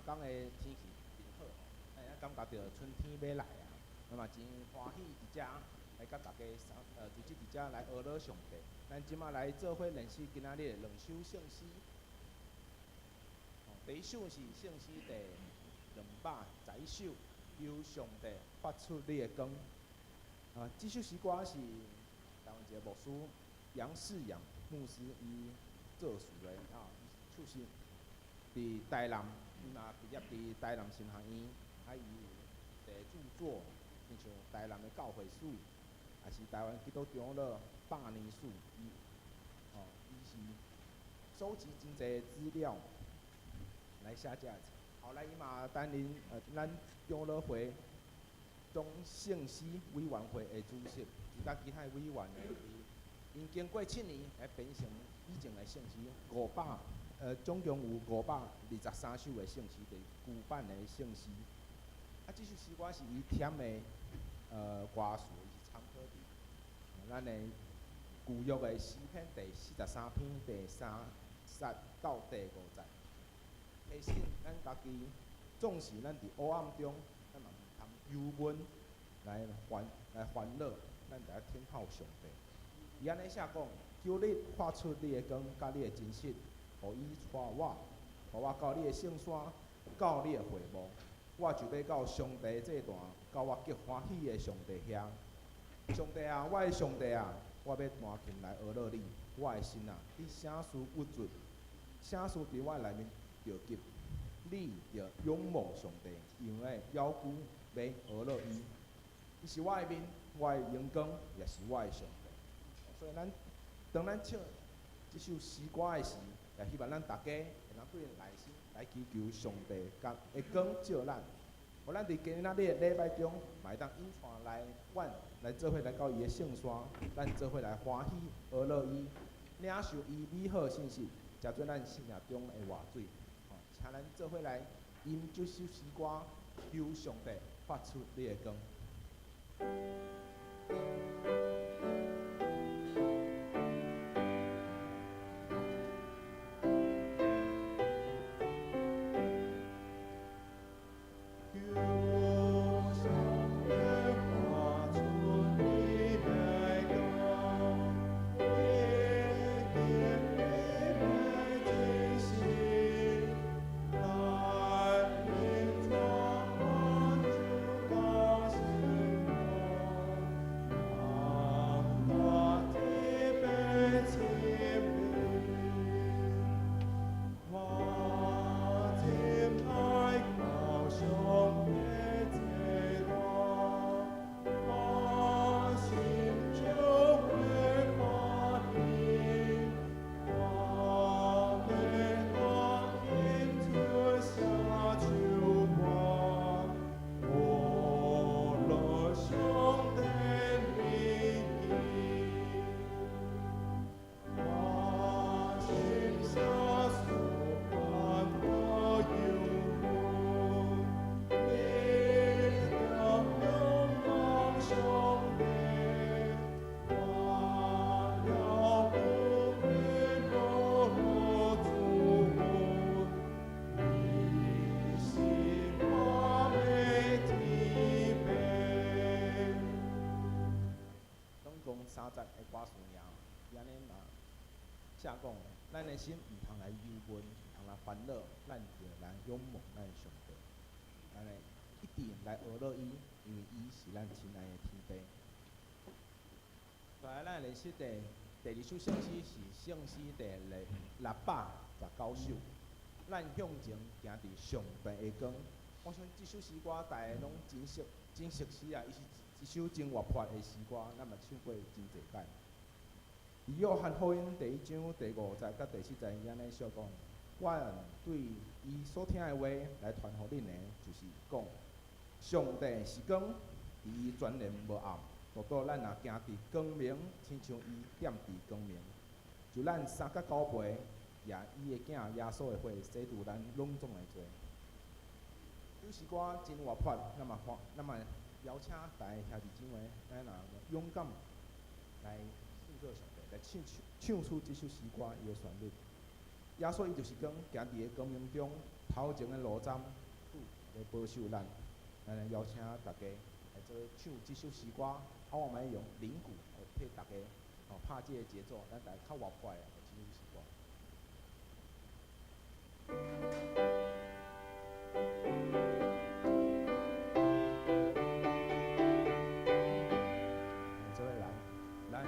讲的天气真好吼，感觉到春天要来啊，那么真欢喜伫遮来甲大家聚集伫遮来学乐上帝。咱即马来做伙认识今仔日两首圣诗。第一首是圣诗第210首，由上帝发出你的光。这首诗歌是台湾一个牧师杨世阳牧师伊作词的出身伫台南，伊嘛毕业伫台南神学院，伊有第著作，亲像台南的教会史，也是台湾基督长老100年史，伊是收集真侪资料来写这个册。后来伊嘛担任咱长老会总圣诗委员会的主席，伊甲其他委员呢，因经过7年来编成以前的圣诗总共有523首的圣诗，第旧版的圣诗。这首诗歌是伊填的歌词，伊是参考伫咱的旧约的诗篇第43篇第3节到第5节，提醒咱家己，纵使咱伫黑暗中，咱嘛毋通忧闷来烦恼，咱得要听靠上帝。伊安尼写讲，求你发出你的光，甲你的真实，互伊带我到你的圣山，到你的会幕，我就要到上帝这段，到我极欢喜的上帝遐。上帝啊，我的上帝啊，我要弹琴来学乐你。我的心啊，你啥事不准，啥事伫我内面着急，你着仰慕上帝，因为要求要学乐伊。伊是我的面，我的阳光，也是我的上帝。所以当咱唱这首诗歌的时，也希望咱大家会当对内心来祈求上帝甲会光照咱，互咱伫今仔日礼拜中，嘛会当引带来阮来做伙来到伊的圣山，咱做伙来欢喜学乐伊，领受伊美好信息，食做咱生命中的活水。请咱做伙来因这首诗歌求上帝发出你的光。3节的歌词名，伊安尼嘛写讲，咱的心毋通来忧闷，毋通来烦恼，咱着来仰慕咱的上帝，咱来一定来学乐伊，因为伊是咱亲爱的天父。再来，咱认识第2首圣诗是圣诗第619首，咱向前行伫上帝的光。我想这首诗歌大家拢真熟悉啊，伊是一首真活泼的诗歌，咱嘛唱过真侪摆。伫约翰福音第1章第5节到第7节，伊安尼说讲：我对伊所听的话来传互恁的，就是讲，上帝是光，伫伊全然无暗。到咱若行伫光明，亲像伊踮伫光明，就咱3甲9辈，也伊的囝耶稣的血，洗除咱拢总的罪。这首诗歌真活泼，咱嘛邀请大家兄弟姊妹，咱勇敢来信靠上帝，来唱出这首诗歌伊的旋律。耶稣伊就是讲，行伫个光明中，头前的路站，主来保守咱。咱来邀请大家来做唱即首诗歌，啊，我们用铃鼓来替大家拍即个节奏，咱大家较活泼的即首诗歌。做伙来，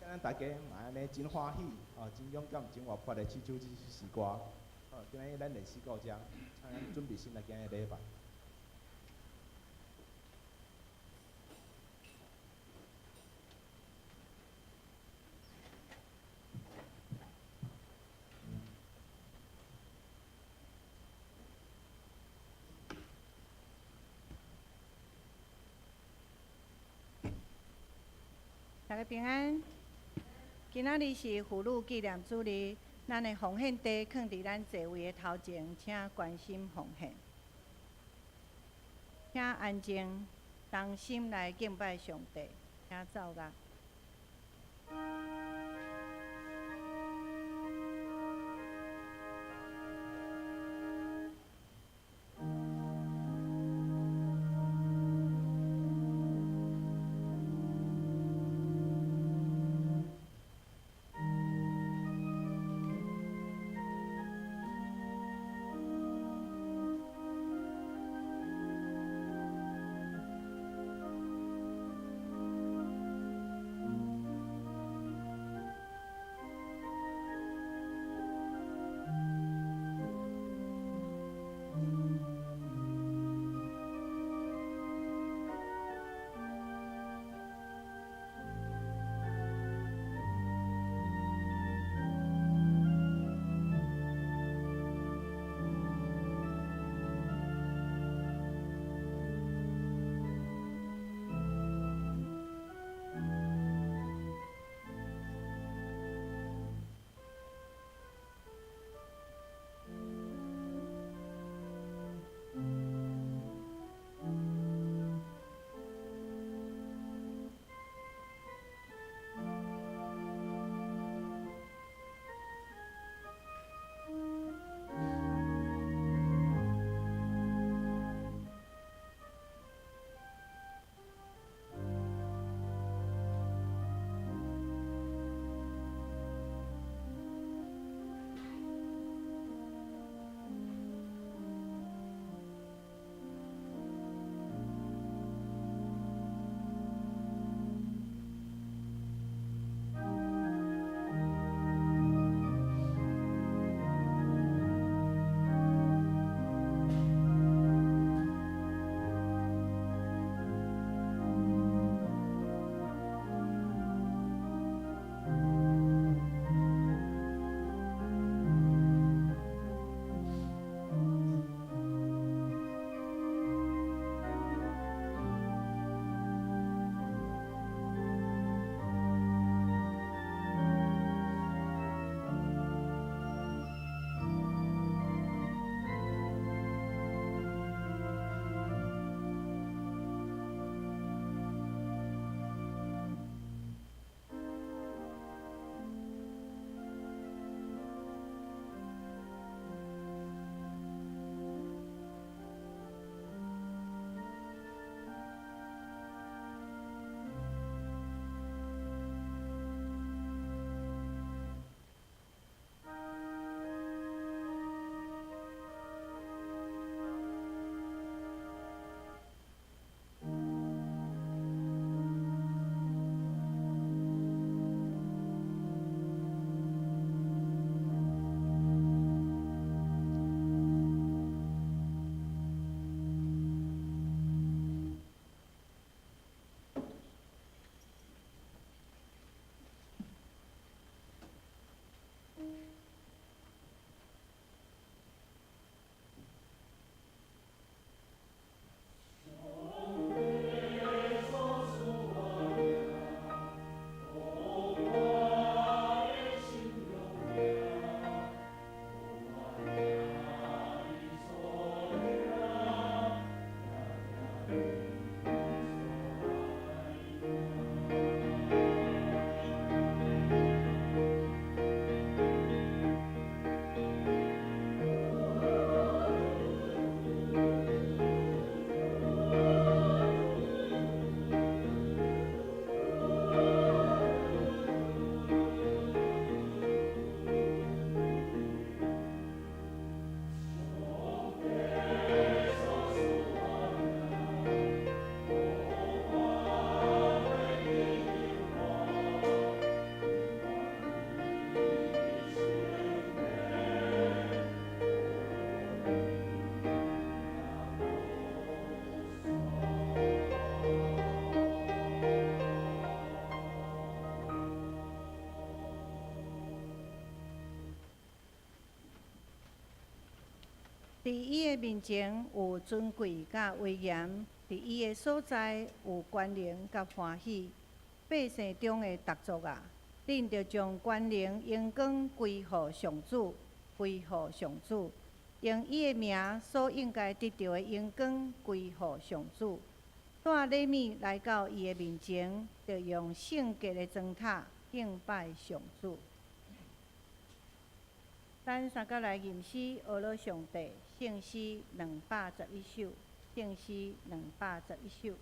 咱大家嘛安尼真欢喜，真勇敢、真活泼的去唱即首诗歌。今日咱练习到遮，请咱准备先来今日礼拜。大家平安。今仔日是妇女纪念主日，咱的奉献地放伫咱座位的头前，请关心奉献。请安静，同心来敬拜上帝，请奏乐。伫伊的面前有尊贵甲威严，伫伊的所在有关联甲欢喜。百姓中的逐族啊，恁着将关联荣光归互上主，归互上主，用伊的名所应该得到的荣光归互上主。带礼物来到伊的面前，着用圣洁的砖塔敬拜上主。咱三甲来吟诗，学了上帝圣诗211首，圣诗211首。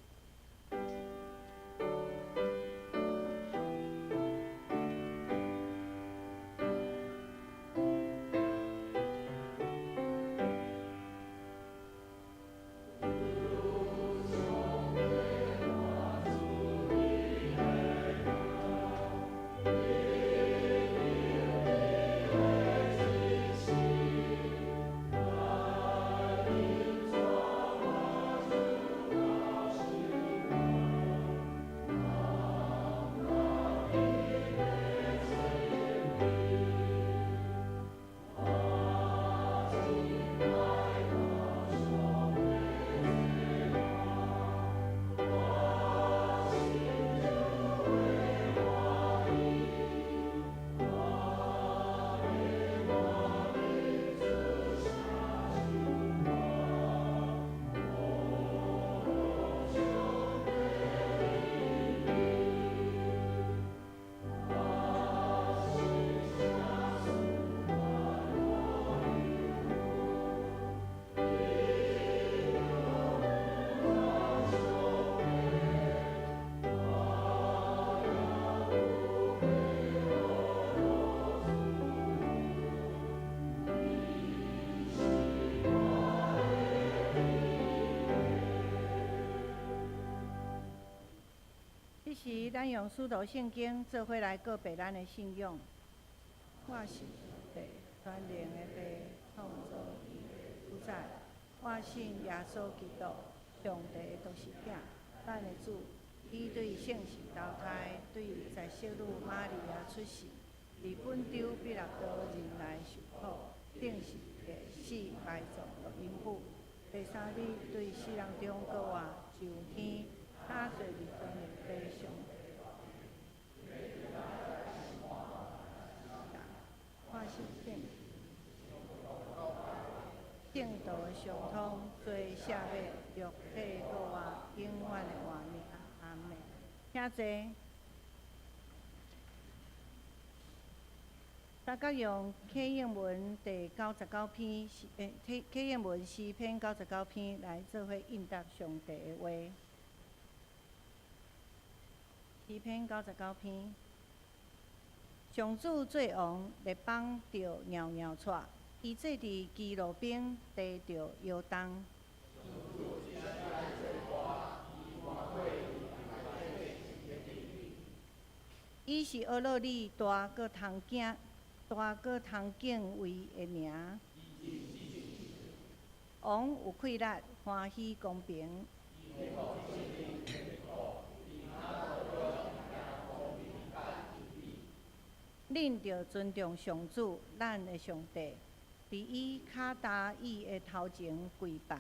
这时，咱用使徒圣经做伙来告白咱的信仰。我是地全能的地，创造伊的主宰。我信耶稣基督，上帝独生子，咱的主。伊对圣神投胎，对在小女玛利亚出世，伫本州比拉多人来受苦，定是第死埋葬落阴府。第三日对死人中搁活上天，他坐伫天的地上。我是正道的上通，做赦免肉体搁活永远的活命。阿门。请坐。大家用启应文第99篇启应文诗篇99篇来做伙应答上帝的话。诗篇99篇，上主做王，列邦着袅袅喘，伊坐伫基路边，地着摇动。伊是俄罗里大个通敬畏的名。王有气力，欢喜公平。恁着尊重上主，咱的上帝，伫伊脚踏伊的头前跪拜。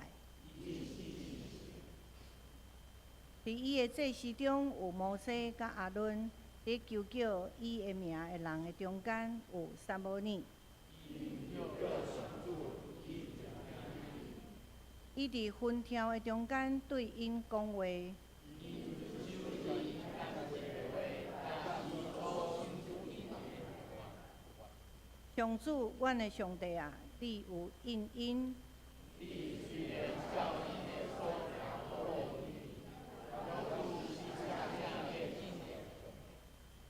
伫伊的祭司中有摩西甲阿伦，伫求叫伊的名的人的中间有撒母耳。伊伫分条的中间对因讲话。上主，阮的上帝啊，你有应因。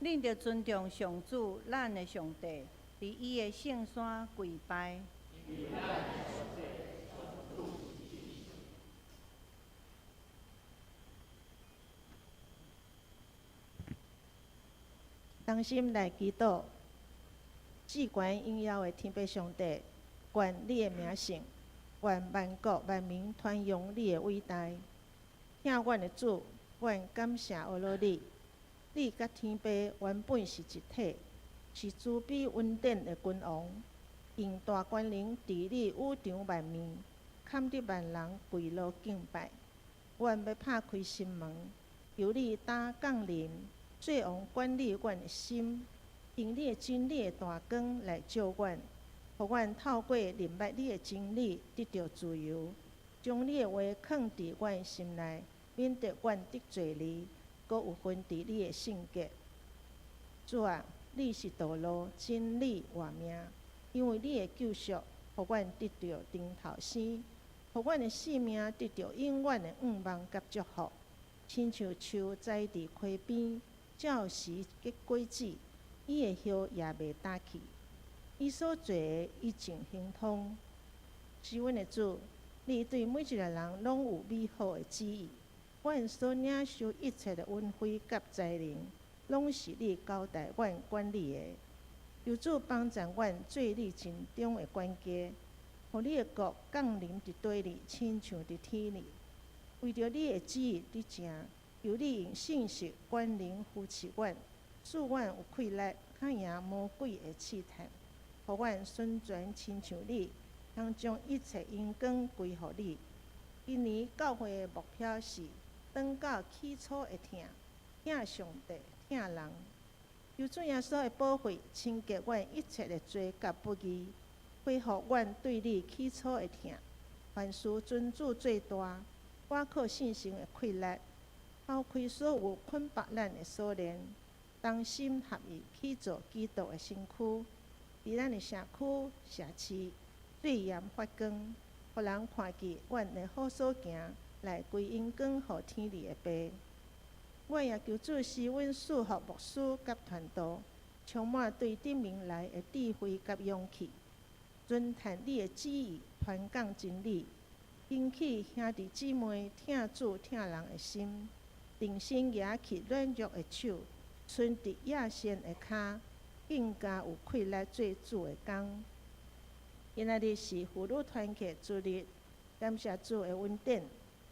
恁着尊重上主，咱的上帝，伫伊的圣山跪拜。同心来祈祷，至悬荣耀的天父上帝，愿你的名圣，愿万国万民传扬你的伟大。听阮的主，阮感谢俄罗你。你甲天父原本是一体，是慈悲稳定的君王。用大关灵伫你宇场万面，堪得万人跪落敬拜。阮要拍开心门，由你打降临，做王管理阮的心，用你的真理的大光来照阮，互阮透过明白你的真理，得到自由。将你的话藏伫阮的心内，免得阮得罪你，阁有分伫你的性格。主啊，你是道路、真理、活命，因为你的救赎，互阮得到顶头生，互阮的性命得到永远的盼望甲祝福。亲像树栽伫溪边，照时结果子，伊的叶也袂干去，伊所做的一尽亨通。是阮的主，你对每一个人拢有美好的旨意。阮所领受一切的恩惠甲才能，拢是你交代阮管理的。求主帮助阮做你真中的管家，互你的国降临伫地里，亲像伫天里。为着你的旨意伫正，由你用信实管灵扶持阮，使阮有气力，较赢魔鬼的试探，互阮顺全亲像你，通将一切荣光归互你。今年教会的目标是转到起初的疼上帝、疼人。求主耶稣的保护，清洁阮一切的罪甲不义，恢复阮对你起初的疼。凡事尊主最大，我靠信心的气力，抛开所有捆绑咱的锁链，同心合意去做基督的身躯，伫咱的社区、社市最严发光，互人看见阮的好所行，来归荣光互天理的爸。我也求主施阮属福牧师甲传道，充满对顶明来的智慧甲勇气，遵探你的旨意，传讲真理，引起兄弟姊妹疼主疼人的心，定心举起软弱的手，伸直野线的骹，更加有气力做主的工。今仔日是妇女团契主日，感谢主的恩典，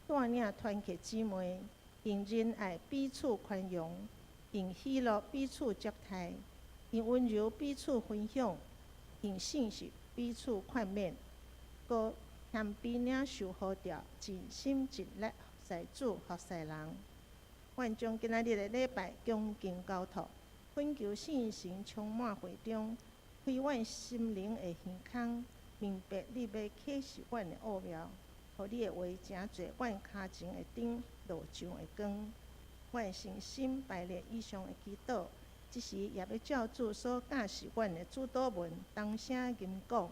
带领团契姊妹用仁爱彼此宽容，用喜乐彼此接待，用温柔彼此分享，用信实彼此劝勉，搁谦卑领受好调，尽心尽力服侍主服侍人。愿将今仔日的礼拜恭敬交托，恳求圣神充满会中，开阮心灵的耳孔，明白你要启示阮的奥妙，互你的话成做阮骹前的灯，路上的光。阮诚心排列以上的祈祷，即时也要照主所教示阮的主祷文，同声吟讲。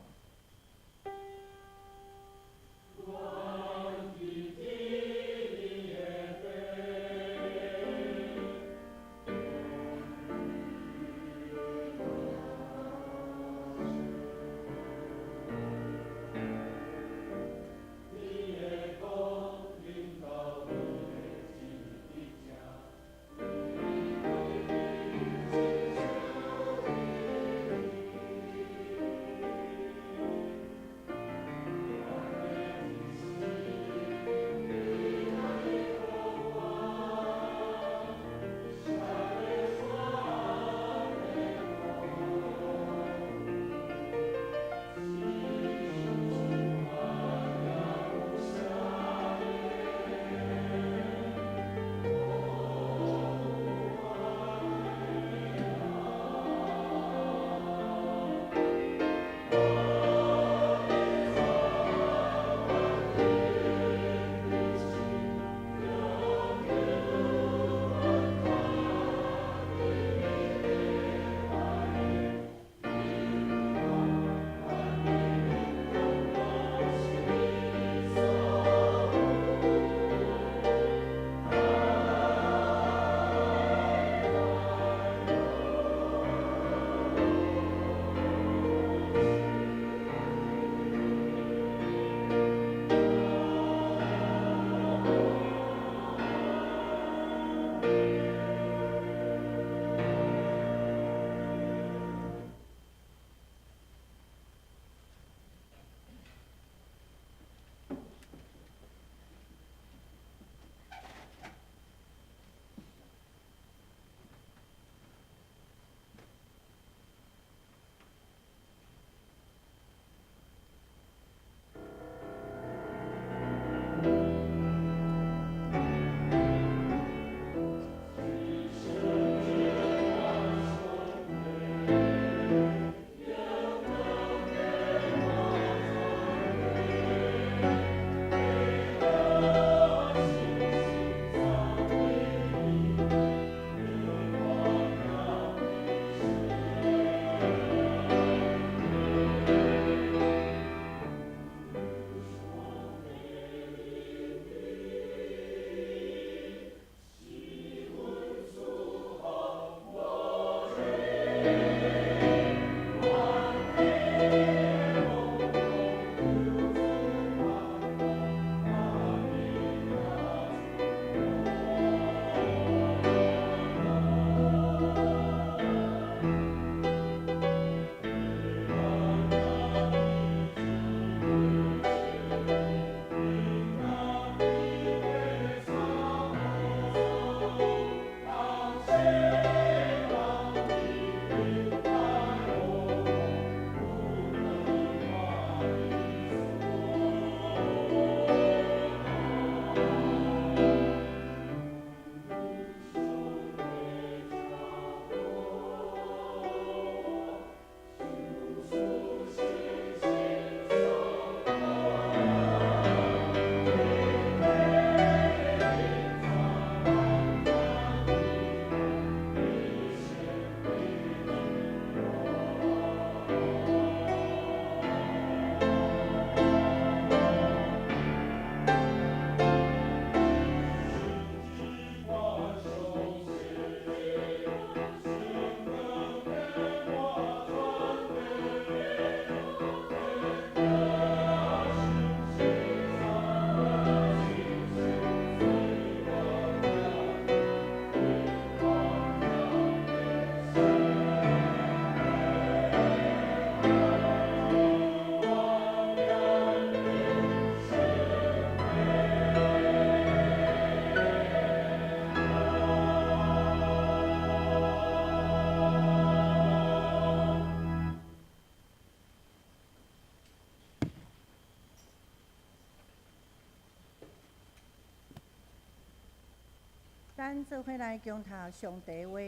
咱做伙来共读上帝话，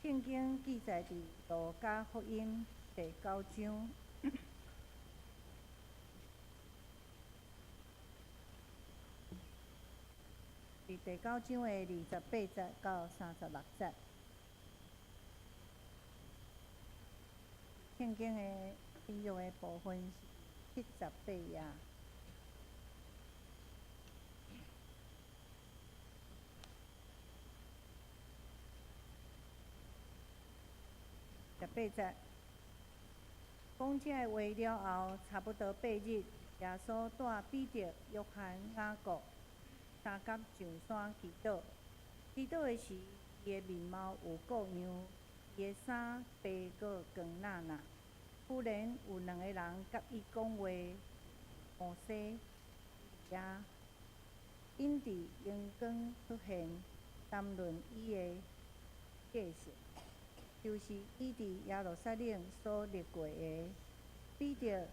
圣经记载伫路加福音第9章。伫第9章的28节到36节，圣经的引用的部分是78页。18节，讲这话了后，差不多8日，耶稣带彼得、约翰、雅各三甲上山祈祷。祈祷的时，伊的面貌有各样，伊的衫白个光亮亮。忽然有2个人甲伊讲话，摩西、也因伫阳光出现，谈论伊的计数。就是伊伫耶路撒冷所立过的，彼得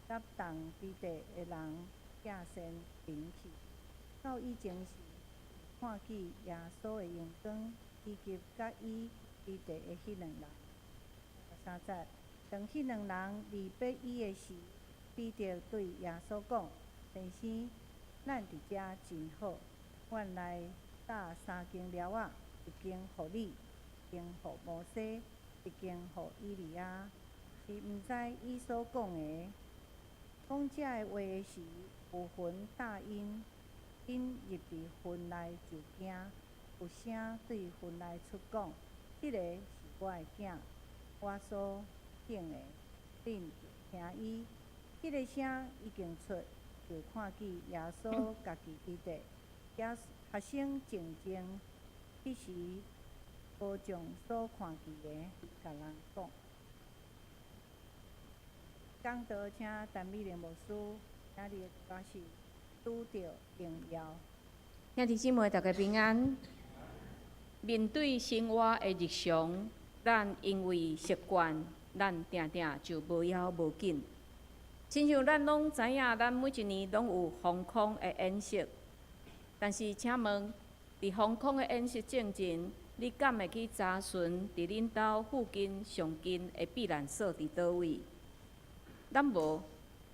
甲同彼得的人架先平去。到以前时，看见耶稣的阳光，以及甲伊彼得的迄2人。13节，当迄2人离别伊的时，彼得对耶稣讲：“先生，咱伫遮真好，阮来搭3间寮仔，一间互你。”一间互摩西，一间互以利亚，是毋知伊所讲的。讲这话的时，有云大阴，因入伫云内就惊。有声对云内出讲：“这个是我的囝，我所敬的，恁就听伊。”这个声已经出，就看见耶稣家己伫地，也学生静静，彼时。无将所看见的甲人讲。讲道请陈美玲牧师，今日的是拄着荣耀。兄弟姊妹，大家平安。面对生活的日常，咱因为习惯，咱定定就无要无紧。亲像咱拢知影，咱每一年拢有防空的演习，但是请问，伫防空的演习之前，你敢会去查询伫恁兜附近上近的避难所伫倒位？咱无，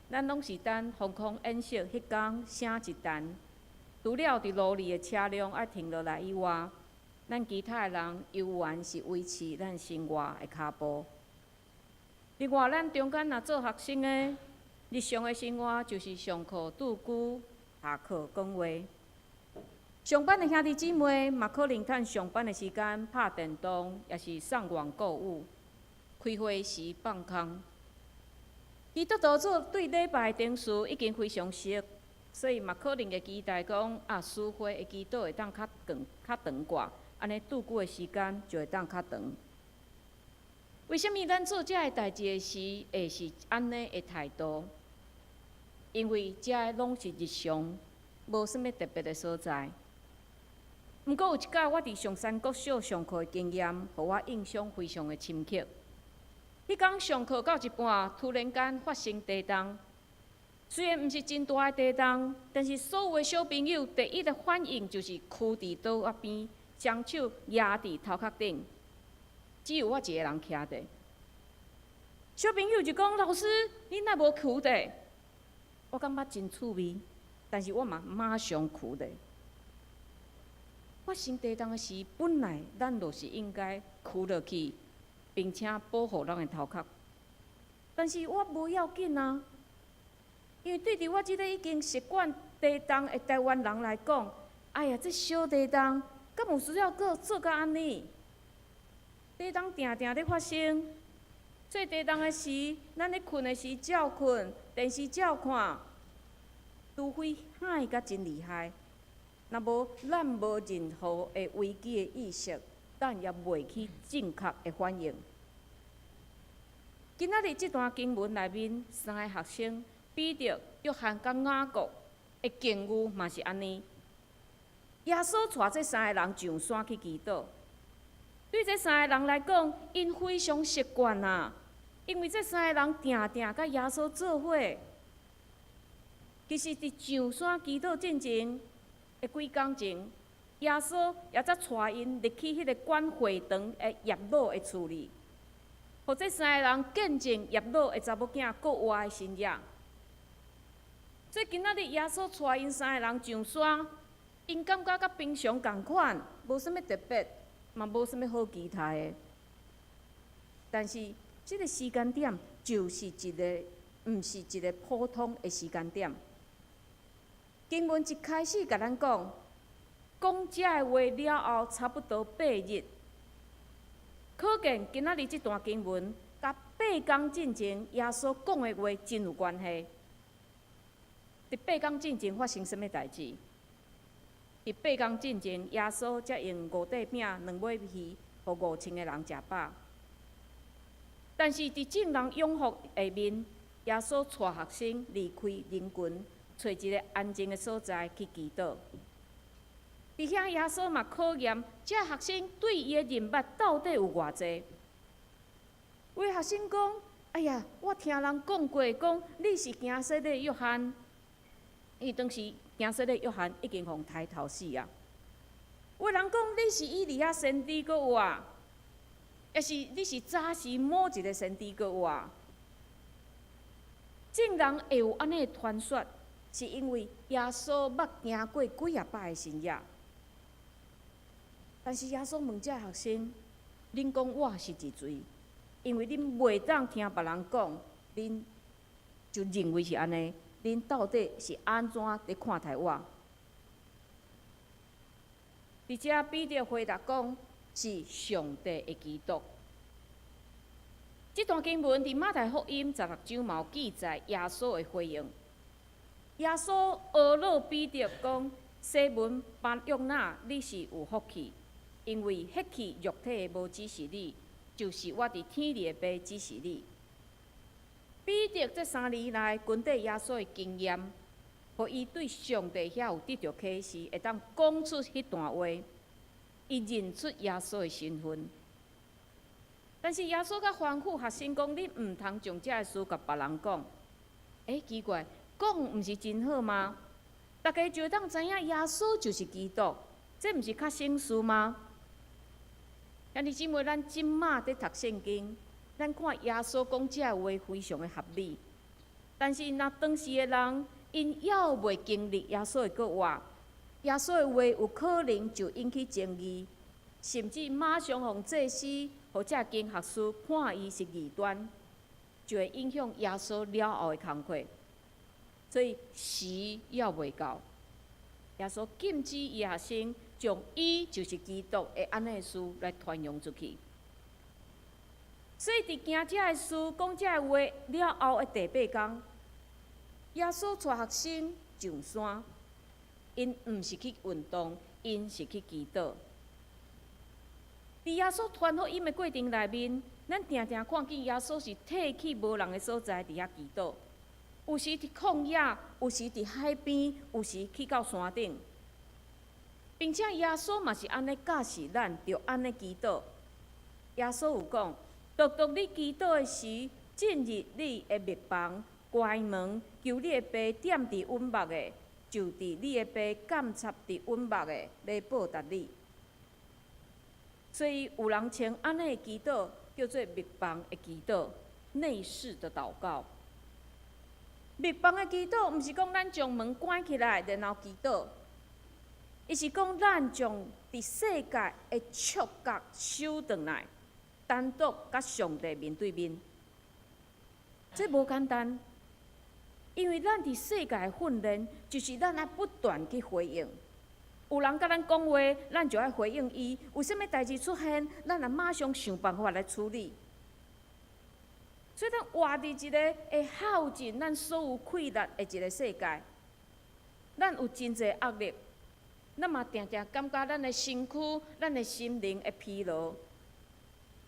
咱拢是等防空演习迄天醒一阵，除了伫路里的车辆爱停落来以外，咱其他的人游玩是维持咱生活的脚步。另外，咱中间若做学生的，日常的生活就是上课拄句、下课讲话。上班的兄弟姊妹嘛，可能趁上班的时间拍电动，也是上网购物、开会时放空。基督徒做对礼拜的定数已经非常熟，所以嘛可能会期待讲私会的祈祷会当较长寡，安尼度过的时间就会当较长。为什么咱做遮个代志的时会是安尼的态度？因为遮个拢是日常，无啥物特别的所在。毋过有一届，我伫上山国小上课的经验，互我印象非常的深刻。迄天上课到一半，突然间发生地震。虽然毋是真大的地震，但是所有的小朋友第一的反应就是囍伫倒仔边，双手压伫头壳顶。只有我一个人徛伫。小朋友就讲：“老师，恁哪无囍伫？”我感觉真趣味，但是我嘛马上囍伫。发生地震的时，本来咱就是应该囍落去，并且保护咱的头壳。但是我无要紧啊，因为对伫我即个已经习惯地震的台湾人来讲，哎呀，这小地震，敢有需要搁做甲安尼？地震定定咧发生，做地震的时，咱咧困的时照困，电视照看，除非嗨甲真厉害。若无，咱无任何的危机的意识，咱也袂去正确的反应。今仔日这段经文内面，3个学生彼得、约翰甲雅各的境遇嘛是安尼。耶稣带这3个人上山去祈祷。对这3个人来讲，因非常习惯啊，因为这3个人定定甲耶稣做伙。其实伫上山祈祷进前。几工前，耶稣也则带因入去迄个管会堂的叶老的厝里，互这三个人见证叶老的查某囝国活的神业。所以今仔日耶稣带因三个人上山，因感觉甲平常共款，无啥物特别，嘛无啥物好期待的。但是这个时间点就是毋是一个普通的时间点。经文一开始甲咱讲这个话了后，差不多8日，可见今仔日这段经文甲8天进前耶稣讲的话真有关系。伫8天进前发生什么代志？伫8天进前，耶稣才用5块饼、2尾鱼，互5000个人食饱。但是伫众人拥护下面，耶稣带学生离开人群，找一个安静的所在去祈祷。伫遐，耶稣嘛考验这学生对伊的认捌到底有偌济。有的学生讲：“哎呀，我听人讲过，讲你是行洗的约翰。”因为当时行洗的约翰已经互抬头死啊。有人讲你是以利亚先知搁有啊，也是你是早时某一个先知搁有啊。众人会有安尼的传说，是因为耶稣捌行过几啊摆的神业。但是耶稣问这学生：“恁讲我是一罪，因为恁袂当听别人讲，恁就认为是安尼。恁到底是安怎伫看待我？”而且彼得回答讲：“是上帝的基督。”这段经文伫马太福音16章嘛有记载耶稣的回应。耶稣学老彼得讲：“西门巴约纳，你是有福气，因为迄气肉体无指示你，就是我伫天里的爸指示你。”彼得这3年来跟对耶稣的经验，互伊对上帝遐有得到启示，会当讲出迄段话，伊认出耶稣的身份。但是耶稣甲吩咐学生讲：“你毋通将这个事甲别人讲。”奇怪，讲毋是真好吗？大家就会当知影耶稣就是基督，这毋是较省事吗？兄弟姊妹，咱即马伫读圣经。咱看耶稣讲这话非常的合理，但是若当时的人因还袂经历耶稣的国话，耶稣的话有可能就引起争议，甚至马上互祭司或者经学士判伊是异端，就会影响耶稣了后的工课。所以时还袂到，耶稣禁止伊学生将伊就是基督的安尼事来传扬出去。所以，伫行这个事、讲这个话了后的第8天，耶稣带学生上山，因毋是去运动，因是去祈祷。伫耶稣传福音的过程内面，咱常常看见耶稣是退去无人的所在伫遐祈祷，有时伫旷野，有时伫海边，有时去到山顶，并且耶稣嘛是安尼教示咱，着安尼祈祷。耶稣有讲。独独你祈祷的时，进入你的密房，关门，求你的爸点伫稳目的，就伫你的爸监察伫稳目的，来报答你。所以有人称安尼的祈祷叫做密房的祈祷，内室的祷告。密房的祈祷，毋是讲咱将门关起来，然后祈祷，伊是讲咱将伫世界的触觉收转来。单独甲上帝面对面，这无简单，因为咱伫世界的训练，就是咱爱不断去回应。有人甲咱讲话，咱就爱回应伊；有啥物代志出现，咱也马上想办法来处理。所以，咱活伫一个会耗尽咱所有气力的一个世界，咱有真侪压力，咱嘛常常感觉咱的身躯、咱的心灵会疲劳。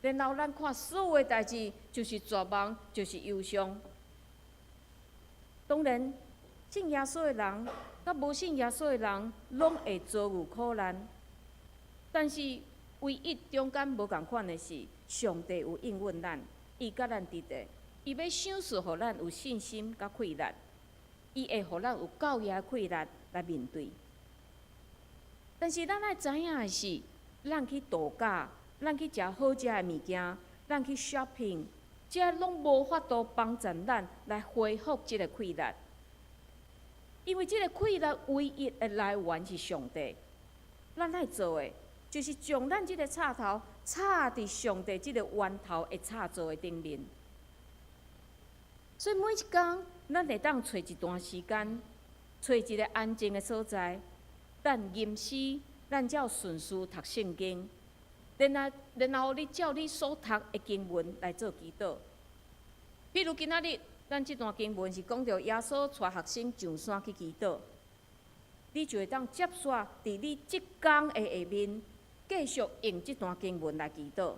然后咱看所有的代志，就是绝望，就是忧伤。当然，信耶稣的人，甲无信耶稣的人，拢会遭遇苦难。但是，唯一中间无共款的是，上帝有应允咱，伊甲咱伫地，伊要想事，互咱有信心甲气力，伊会互咱有够爷的气力来面对。但是咱爱知影的是，咱去度假，咱去食好食的物件，咱去 shopping， 这拢无法度帮助咱来恢复即个气力，因为即个气力唯一的来源是上帝。咱爱做的，就是将咱即个插头插伫上帝即个源头的插座的顶面。所以每一天，咱会当找一段时间，找一个安静的所在，咱吟诗，咱才有顺序读圣经，然后你照你所读的经文来做祈祷。譬如今仔日，咱即段经文是讲到耶稣带学生上山去祈祷，你就会当接续伫你即天的下面，继续用即段经文来祈祷。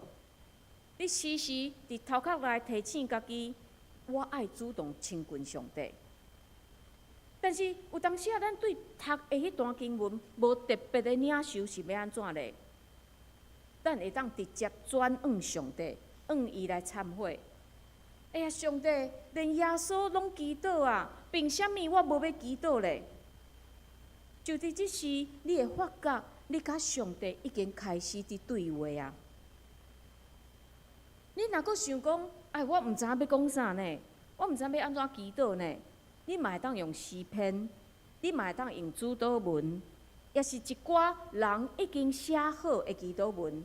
你时时伫头壳内提醒家己。我爱主动亲近上帝，但是有当时啊，咱对读的迄段经文无特别的领受是要安怎嘞？咱会当直接转向上帝，向伊来忏悔。哎呀，上帝，连耶稣拢祈祷啊，凭什么我无要祈祷嘞？就伫即时，你会发觉，你甲上帝已经开始伫对话啊。你若阁想讲，哎，我毋知影要讲啥呢？我毋知影要安怎祈祷呢？你嘛会当用诗篇，你嘛会当用主祷文，也是一寡人已经写好的祈祷文。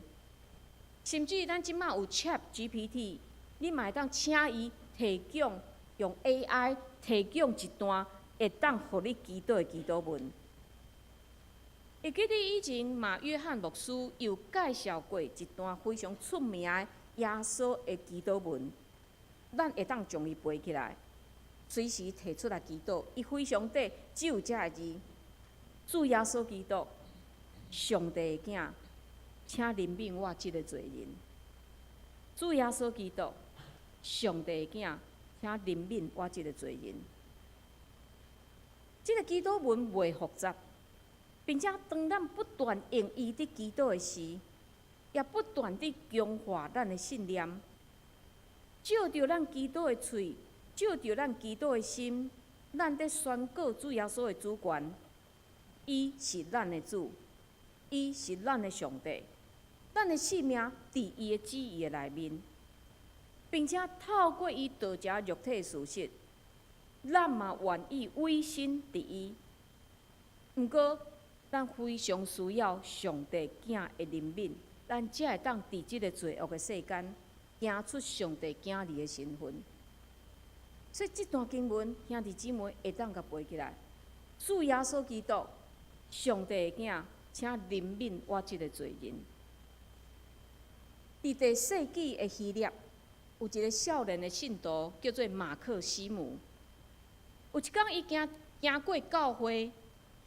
甚至咱即马有 ChatGPT， 你嘛会当请伊提供用 AI 提供一段会当互你祈祷的祈祷文。会记得以前马约翰牧师有介绍过一段非常出名的耶稣的祈祷文，咱会当将伊背起来，随时提出来祈祷。伊非常短，只有这个字：主耶稣基督，上帝的囝，请怜悯我这个罪人。主耶稣基督，上帝的囝，请怜悯我这个罪人。这个祈祷文袂复杂，并且当咱不断用伊伫祈祷的时，也不断地强化咱的信念，照着咱祈祷的喙，照着咱祈祷的心，咱在宣告主耶稣的主权。伊是咱的主，伊是咱的上帝，咱的性命伫伊的旨意的内面，并且透过伊道家肉体的事实，咱嘛愿意委身伫伊。毋过，咱非常需要上帝囝的怜悯。咱才会当伫即个罪恶的世间，行出上帝囝儿的身份。所以，这段经文，兄弟姊妹会当甲背起来。主耶稣基督，上帝的囝，请怜悯我这个罪人。伫第世纪的希腊，有一个少年的信徒叫做马克西姆。有一天，伊行过教会，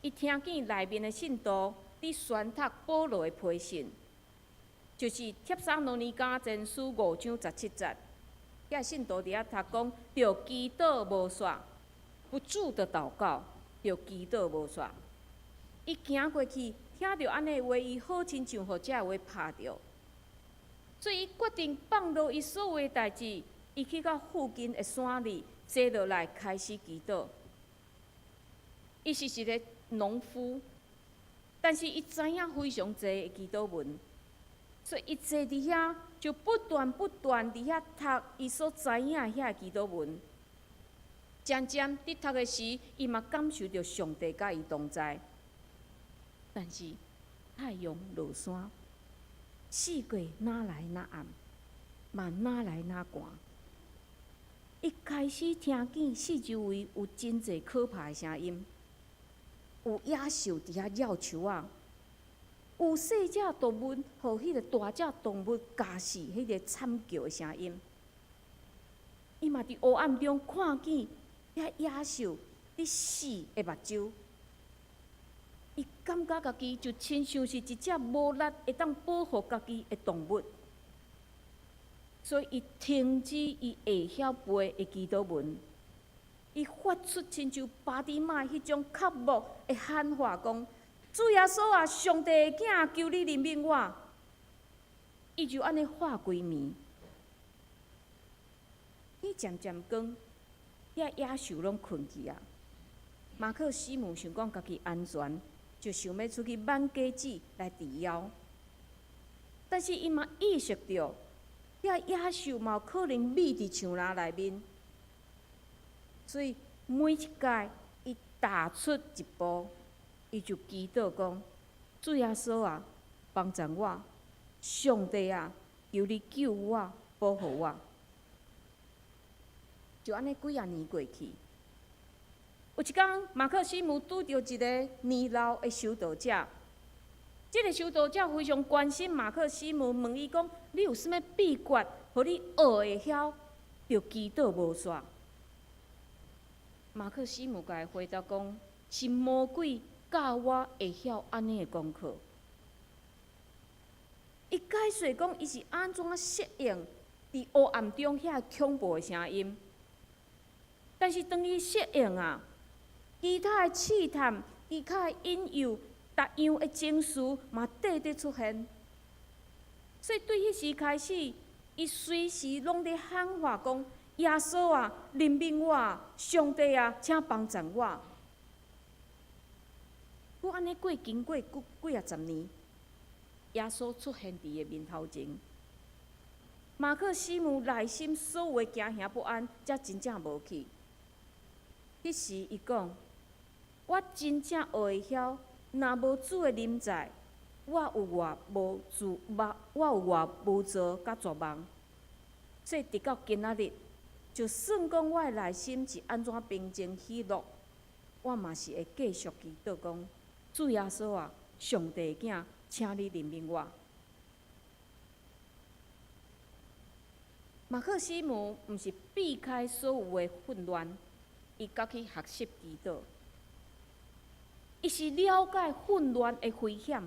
伊听见内面的信徒伫宣读保罗的批信。就是《帖撒罗尼迦前书》5章17节，遐信徒伫遐读讲，着祈祷无煞，不住的祷告，着祈祷无煞。伊行过去，听到安尼话，伊好亲像互这话拍着，所以伊决定放落伊所有的代志，伊去到附近的山里，坐落来开始祈祷。伊是一个农夫，但是伊知影非常济的祈祷文。所以，伊坐伫遐，就不断伫遐读伊所知影遐祈祷文。渐渐伫读的时，伊嘛感受到上帝甲伊同在。但是太阳落山，四季哪来哪暗，嘛哪来哪寒。伊开始听见四周围有真侪可怕的声音，有野兽伫遐绕树仔。有细只动物，互迄个大只动物夹死，迄个惨叫的声音。伊嘛伫黑暗中看见遐野兽伫死的目睭。伊感觉家己就亲像是一只无力会当保护家己的动物，所以伊停止伊会晓背的祈祷文，伊发出亲像巴底马迄种刻薄的喊话，讲。主耶稣啊，上帝的囝，求你怜悯我。伊就安尼话规暝，天渐渐光，遐野兽拢困去啊。马克西姆想讲家己安全，就想要出去挽家子来治疗。但是伊嘛意识到，遐野兽嘛有可能匿伫树林内面，所以每一届伊踏出一步，伊就祈祷讲：主耶稣啊，帮助我！上帝啊，求你救我，保护我！就安尼几啊年过去，有一天，马克西姆拄到一个年老的修道者。这个修道者非常关心马克西姆，问伊讲：你有啥物秘诀，互你学会晓，就祈祷无煞？马克西姆甲伊回答讲：是魔鬼教我会晓安尼的功课。伊解释讲，伊是安怎适应伫黑暗中遐恐怖的声音。但是当伊适应啊，其他的试探、其他的引诱、逐样的情绪嘛缀伫出现。所以对迄时开始，伊随时拢伫喊话讲：耶稣啊，怜悯我！上帝啊，请帮助我！我安尼经过几啊十年。耶稣出现伫伊面头前，马克西姆内心所有的惊吓不安，才真正无去。迄时伊讲：我真正学会晓，若无主的临在，我有偌无助甲绝望。所以直到今仔日，就算讲我的内心是安怎平静喜乐，我嘛是会继续祈祷讲：主耶稣啊，上帝的囝，请你怜悯我。马克西姆毋是避开所有的混乱，伊甲去学习祈祷。伊是了解混乱的危险，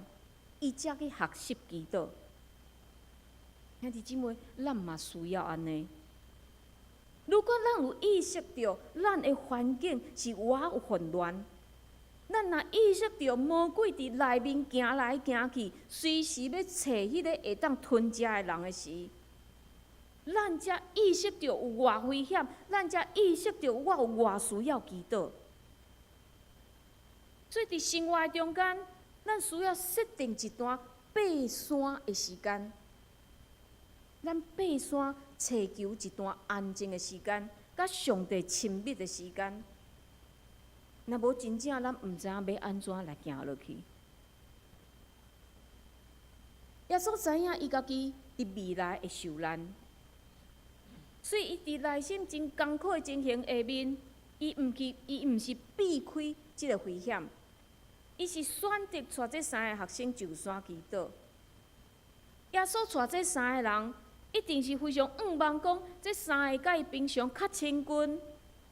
伊才去学习祈祷。兄弟姊妹，咱嘛需要安尼。如果咱有意识到咱的环境是偌有混乱，咱若意识到魔鬼伫内面行来行去，随时要找迄个会当吞食的人的时，咱才意识到有偌危险，咱才意识到我有偌需要祈祷。所以伫生活中间，咱需要设定一段爬山的时间。咱爬山祈求一段安静的时间，甲上帝亲密的时间。若无真正，咱毋知影要安怎来行落去。耶稣知影伊家己伫未来会受难，所以伊伫内心真艰苦的情形下面，伊毋是避开即个危险，伊是选择带这3个学生上山祈祷。耶稣带这3个人，一定是非常望讲，这3个甲伊平常较亲近。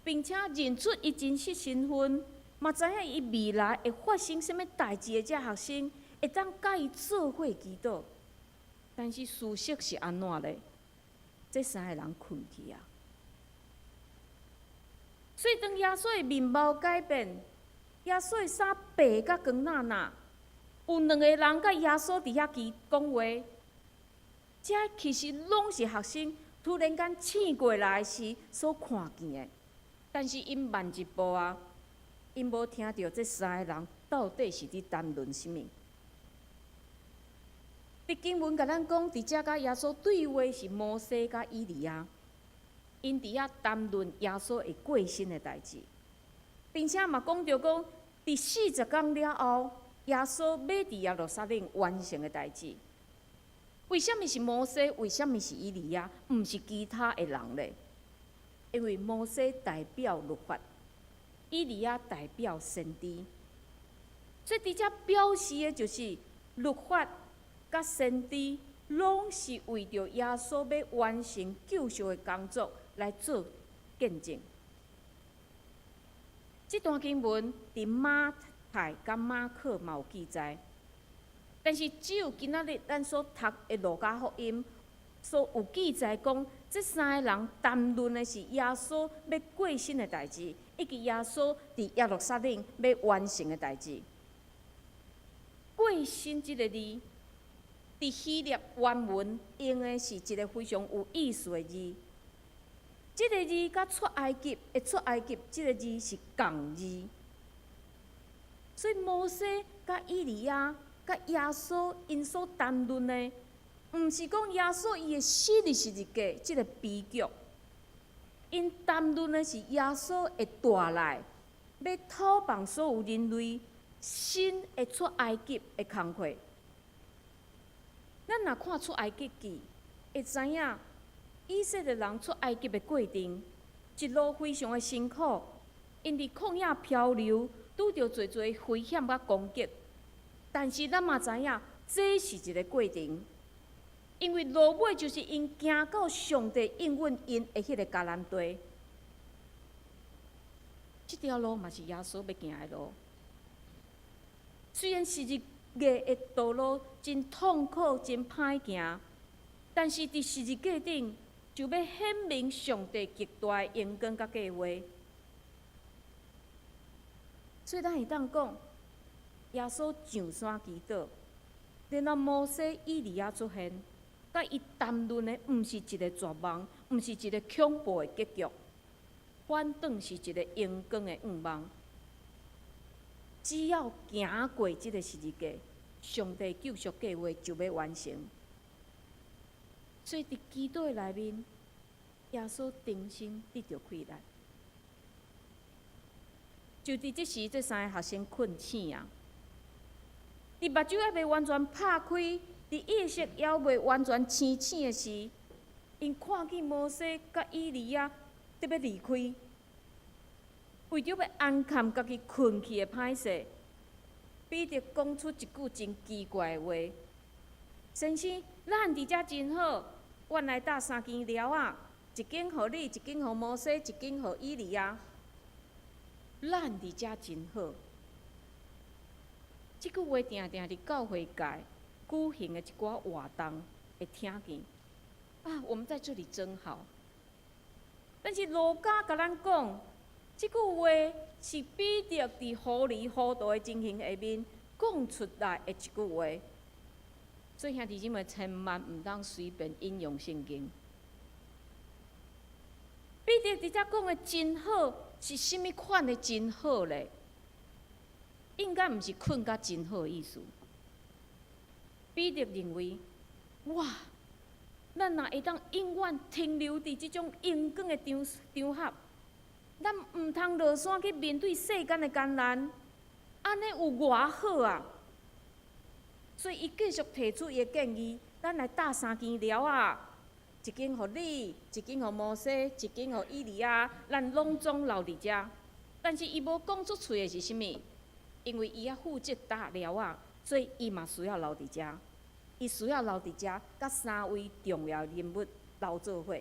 并且认出伊真实身份，嘛知影伊未来会发生什么代志的这学生，会当甲伊做伙祈祷。但是事实是安怎咧？这3个人困去啊！所以当耶稣的面貌改变，耶稣的衫白甲光亮亮，有2个人甲耶稣伫遐讲话，这其实拢是学生突然间醒过来时所看见的。但是因慢一步啊，因无听到这3个人到底是伫谈论什么。伫经文甲咱讲，伫遮甲耶稣对话是摩西甲以利亚，因伫遐谈论耶稣会过身的代志，并且嘛讲到讲，伫40天了后，耶稣要伫耶路撒冷完成的代志。为什么是摩西？为什么是以利亚？毋是其他的人咧？因为摩西代表律法，以利亚代表先知，所以伫遮表示的就是律法甲先知，拢是为着耶稣要完成救赎的工作来做见证。这段经文伫马太甲马可嘛有记载，但是只有今仔日咱所读的路加福音所有记载讲。这3个人谈论的是耶稣要过身的代志，以及耶稣伫耶路撒冷要完成的代志。过身这个字，伫希腊原文用的是一个非常有意思的字。这个字甲出埃及这个字是共字，所以摩西、甲以利亚、甲耶稣因所谈论的，毋是讲耶稣伊的死日是一个即个悲剧，因谈论的是耶稣会带来，要讨放所有人类新会出埃及的工课。咱若看出埃及记，会知影以色列人出埃及的过程，一路非常的辛苦，因伫旷野漂流，拄着侪侪危险甲攻击。但是咱嘛知影，这是一个过程，因为落尾就是因行到上帝应允因的迄个迦南地。这条路嘛是耶稣要行的路，虽然是日月的道路真痛苦、真歹行，但是伫十字架顶就要显明上帝极大的荣光甲计划。所以咱会当讲，耶稣上山祈祷，然后摩西、以利亚出现，甲伊谈论的毋是一个绝望，毋是一个恐怖的结局，反倒是一个阳光的愿望。只要行过这个十字架，上帝救赎计划就要完成。所以伫基督的内面，耶稣重新得到快乐。就伫即时，这三个学生困醒啊！伫目睭还未完全拍开，伫意识还未完全清醒的时，因看见摩西甲以利亚得要离开。为着要安堪家己困去的歹势，彼得讲出一句真奇怪的话：“先生，咱伫遮真好，阮来搭3间寮仔，一间互你，一间互摩西，一间互以利亚。咱伫遮真好。”即句话定定伫教会界举行的一寡活动会听见。啊，我们在这里真好。但是路加甲咱讲。即句话是彼得伫糊里糊涂的情形下面讲出来的一句话，所以兄弟姊妹千万毋当随便引用圣经。彼得伫遮讲的真好，是甚物款的真好咧？应该毋是困甲真好的意思。彼得认为，哇，咱若会当永远停留伫即种阳光的场合。咱毋通落山去面对世间的艰难，安尼有偌好啊！所以伊继续提出伊的建议，咱来搭3间寮仔，一间互你，一间互摩西，一间互以利亚，咱拢总留伫遮。但是伊无讲出嘴的是啥物？因为伊要负责搭寮仔，所以伊嘛需要留伫遮。伊需要留伫遮，甲3位重要人物留做伙。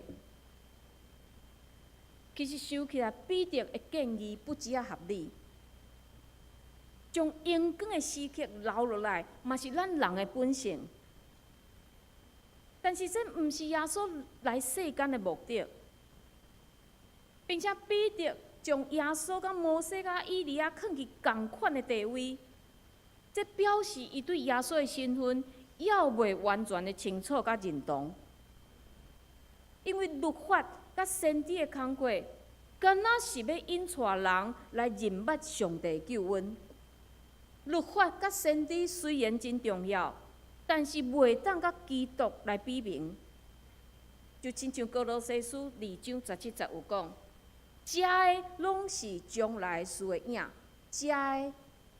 其实想起来，彼得的建议不只合理，将阳光的时刻留落来，嘛是咱人的本性。但是这毋是耶稣来世间的目的，并且彼得将耶稣、甲摩西、甲以利亚放去同款的地位，这表示伊对耶稣的身份还未完全的清楚甲认同，因为律法。甲先知的工课，敢若是要引带人来认捌上帝救恩。律法甲先知虽然真重要，但是袂当甲基督来比明。就亲像歌罗西书2章17节有讲，遮的拢是将来事的影，遮的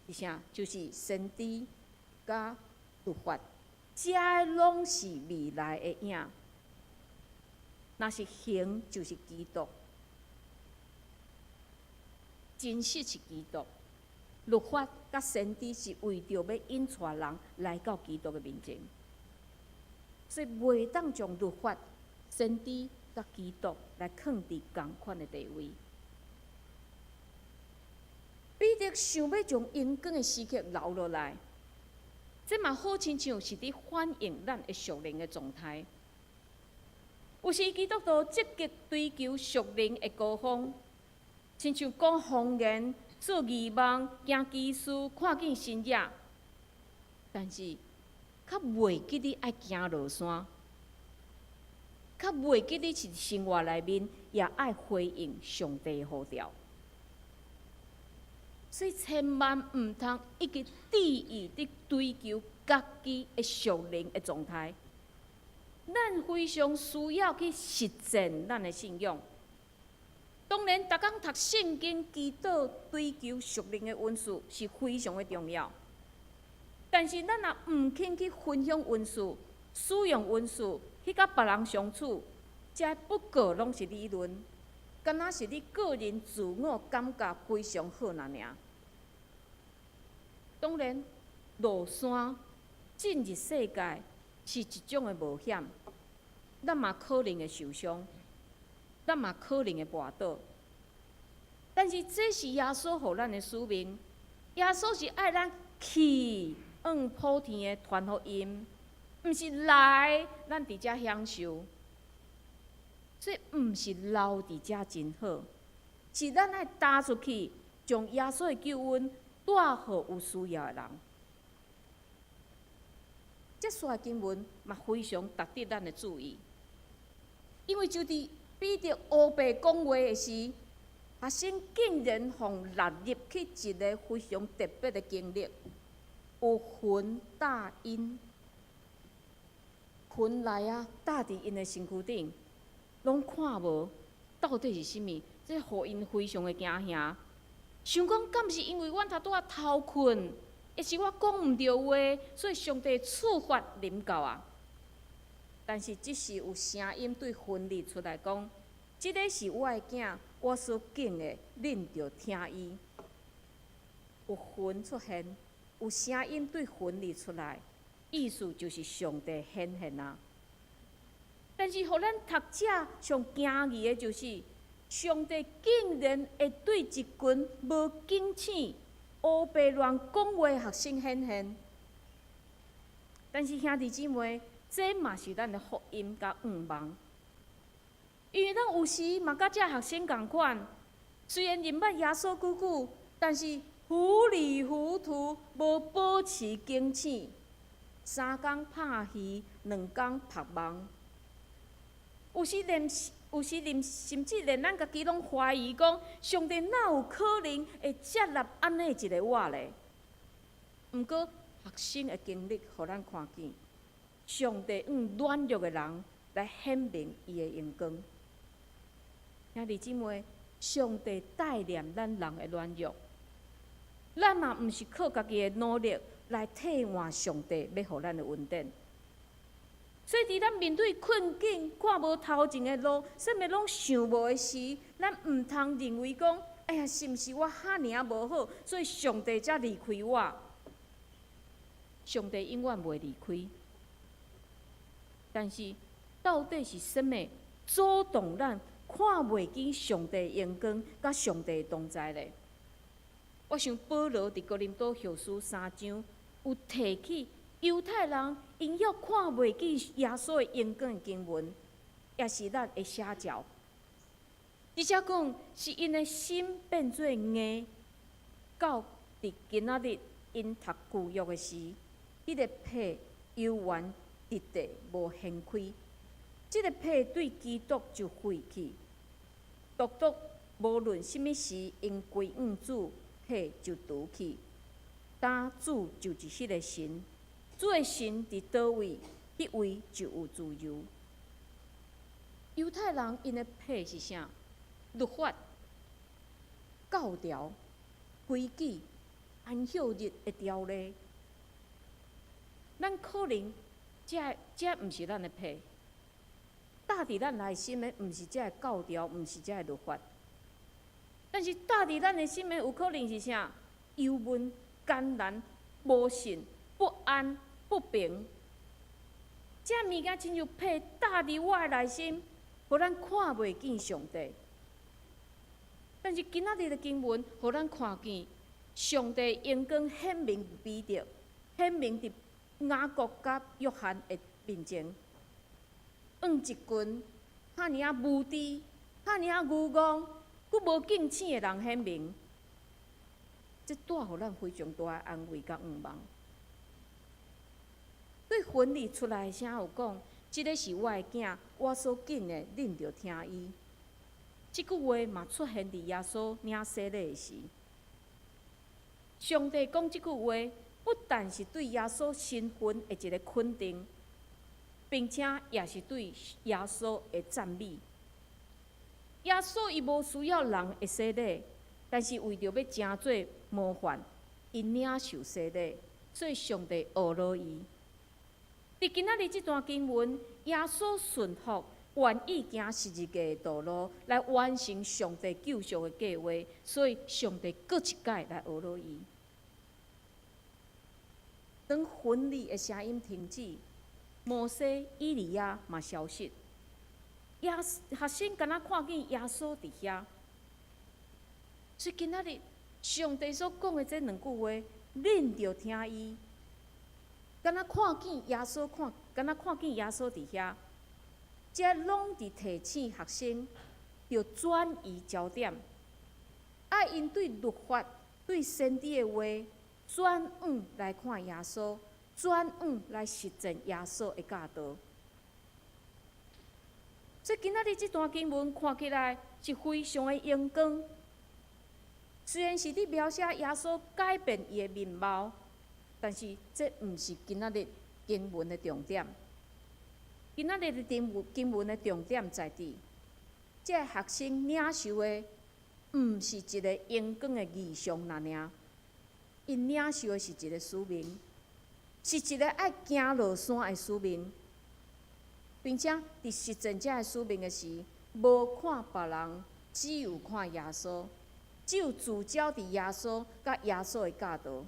是啥？就是先知甲律法，遮的拢是未来的影。若是行，就是基督；真实是基督。律法甲先知是为着要引带人来到基督的面前，所以袂当将律法、先知甲基督来放伫同款的地位。彼得想要将阳光的时刻留落来，这嘛好亲像是伫反映咱的属灵的状态。有时基督徒积极追求属灵的高峰，亲像讲方言、做义梦、行奇事、看见新野，但是较袂记得爱行落山，较袂记得是生活内面也爱回应上帝的呼召。所以千万毋通一直执意伫追求家己的属灵的状态。咱非常需要去实践咱的信仰。当然，逐工读圣经、祈祷、追求属灵的恩赐是非常的重要。但是，咱若毋肯去分享恩赐、使用恩赐，去甲别人相处，这不过拢是理论，敢若是你个人自我感觉非常好那尔。当然，落山进入世界是一种的冒险，咱嘛可能会受伤，咱嘛可能会跋倒。但是这是耶稣予咱的使命，耶稣是爱咱去往普天的传福音，毋是来咱伫遮享受。所以毋是留伫遮真好，是咱爱踏出去，将耶稣的救恩带予有需要的人。这段经文嘛非常值得咱的注意，因为就伫彼得乌白讲话的时，学生竟然互纳入去一个非常特别的经历，有魂搭因，魂来啊，搭伫因的身躯顶，拢看无到底是甚物，这互因非常的惊吓。想讲，敢毋是因为阮拄仔偷困？也是我讲毋对话，所以上帝处罚临到啊。但是只是有声音对魂里出来讲，即个是我的囝，我所敬的，恁着听伊。有魂出现，有声音对魂里出来，意思就是上帝显现啊。但是，互咱读者上惊异的就是，上帝竟然会对一群无警醒、乌白乱讲话的学生显现。但是兄弟姊妹，这嘛是咱的福音甲愿望，因为咱有时嘛甲这学生共款，虽然认捌耶稣久久，但是糊里糊涂，无保持警醒，3工拍鱼，2工曝网。有时甚至连咱家己拢怀疑讲，上帝哪有可能会接纳安尼一个我咧？毋过学生的经历，互咱看见，上帝用软弱的人来显明伊的荣光。兄弟姊妹，上帝带念咱人的软弱，咱嘛毋是靠家己的努力来替换上帝要互咱的恩典。所以，伫咱面对困境、看无头前的路、啥物拢想无的时，咱毋通认为讲，哎呀，是毋是我遐尔无好，所以上帝才离开我？上帝永远袂离开。但是，到底是啥物阻挡咱看袂见上帝的荣光、甲上帝的同在咧？我想保罗伫哥林多后书3章有提起。犹太人因要看袂见耶稣的荣光的经文，也是咱的写照。而且讲是因的心变做硬，到伫今仔日因读旧约的时，迄个皮犹原直直无掀开，即个皮对基督就废去。独独无论什么时因归向主，皮就除去。但主就是迄个神。主的神伫倒位，迄位就有自由。犹太人因的配是啥？律法、教条、规矩、安息日的条例。咱可能这毋是咱的配，搭伫咱内心的毋是这个教条，毋是这个律法。但是搭伫咱的心的有可能是啥？忧闷、艰难、无信、不安。不平，这物件亲像被搭伫我的内心，互咱看袂见上帝。但是今仔日的经文，互咱看见上帝荣光显明彼得，显明伫雅各甲约翰的面前，用一群遐尔无知、遐尔愚戆、佫无敬醒的人显明，这带互咱非常大的安慰甲愿望。对魂里出来的声有讲，即个是我的囝，我所敬的，恁着听伊。即句话嘛出现伫耶稣领洗礼的时。上帝讲即句话，不但是对耶稣身份的一个肯定，并且也是对耶稣的赞美。耶稣伊无需要人的洗礼，但是为着要成做模范，伊领受洗礼，所以上帝学了伊。伫今仔日即段经文，耶稣顺服，愿意行十字架的道路，来完成上帝救赎的计划，所以上帝搁一届来学了伊。当婚礼的声音停止，摩西、以利亚嘛消失。学生敢若看见耶稣伫遐，所以今仔日上帝所讲的这两句话，恁着听伊。敢若看见耶稣敢若看见耶稣伫遐，这拢伫提醒学生，着转移焦点，爱因对律法、对先知的话，转往来看耶稣，转往来实践耶稣的教导。所以今仔日这段经文看起来是非常的阳光。虽然是伫描写耶稣改变伊的面貌，但是这毋是今仔日经文的重点。今仔日的经文的重点在伫，这学生领受的毋是一个阳光的异象那尔，因领受的是一个使命，是一个爱行落山的使命。并且伫实践这个使命的时，无看别人，只有看耶稣，只有聚焦伫耶稣甲耶稣的教导。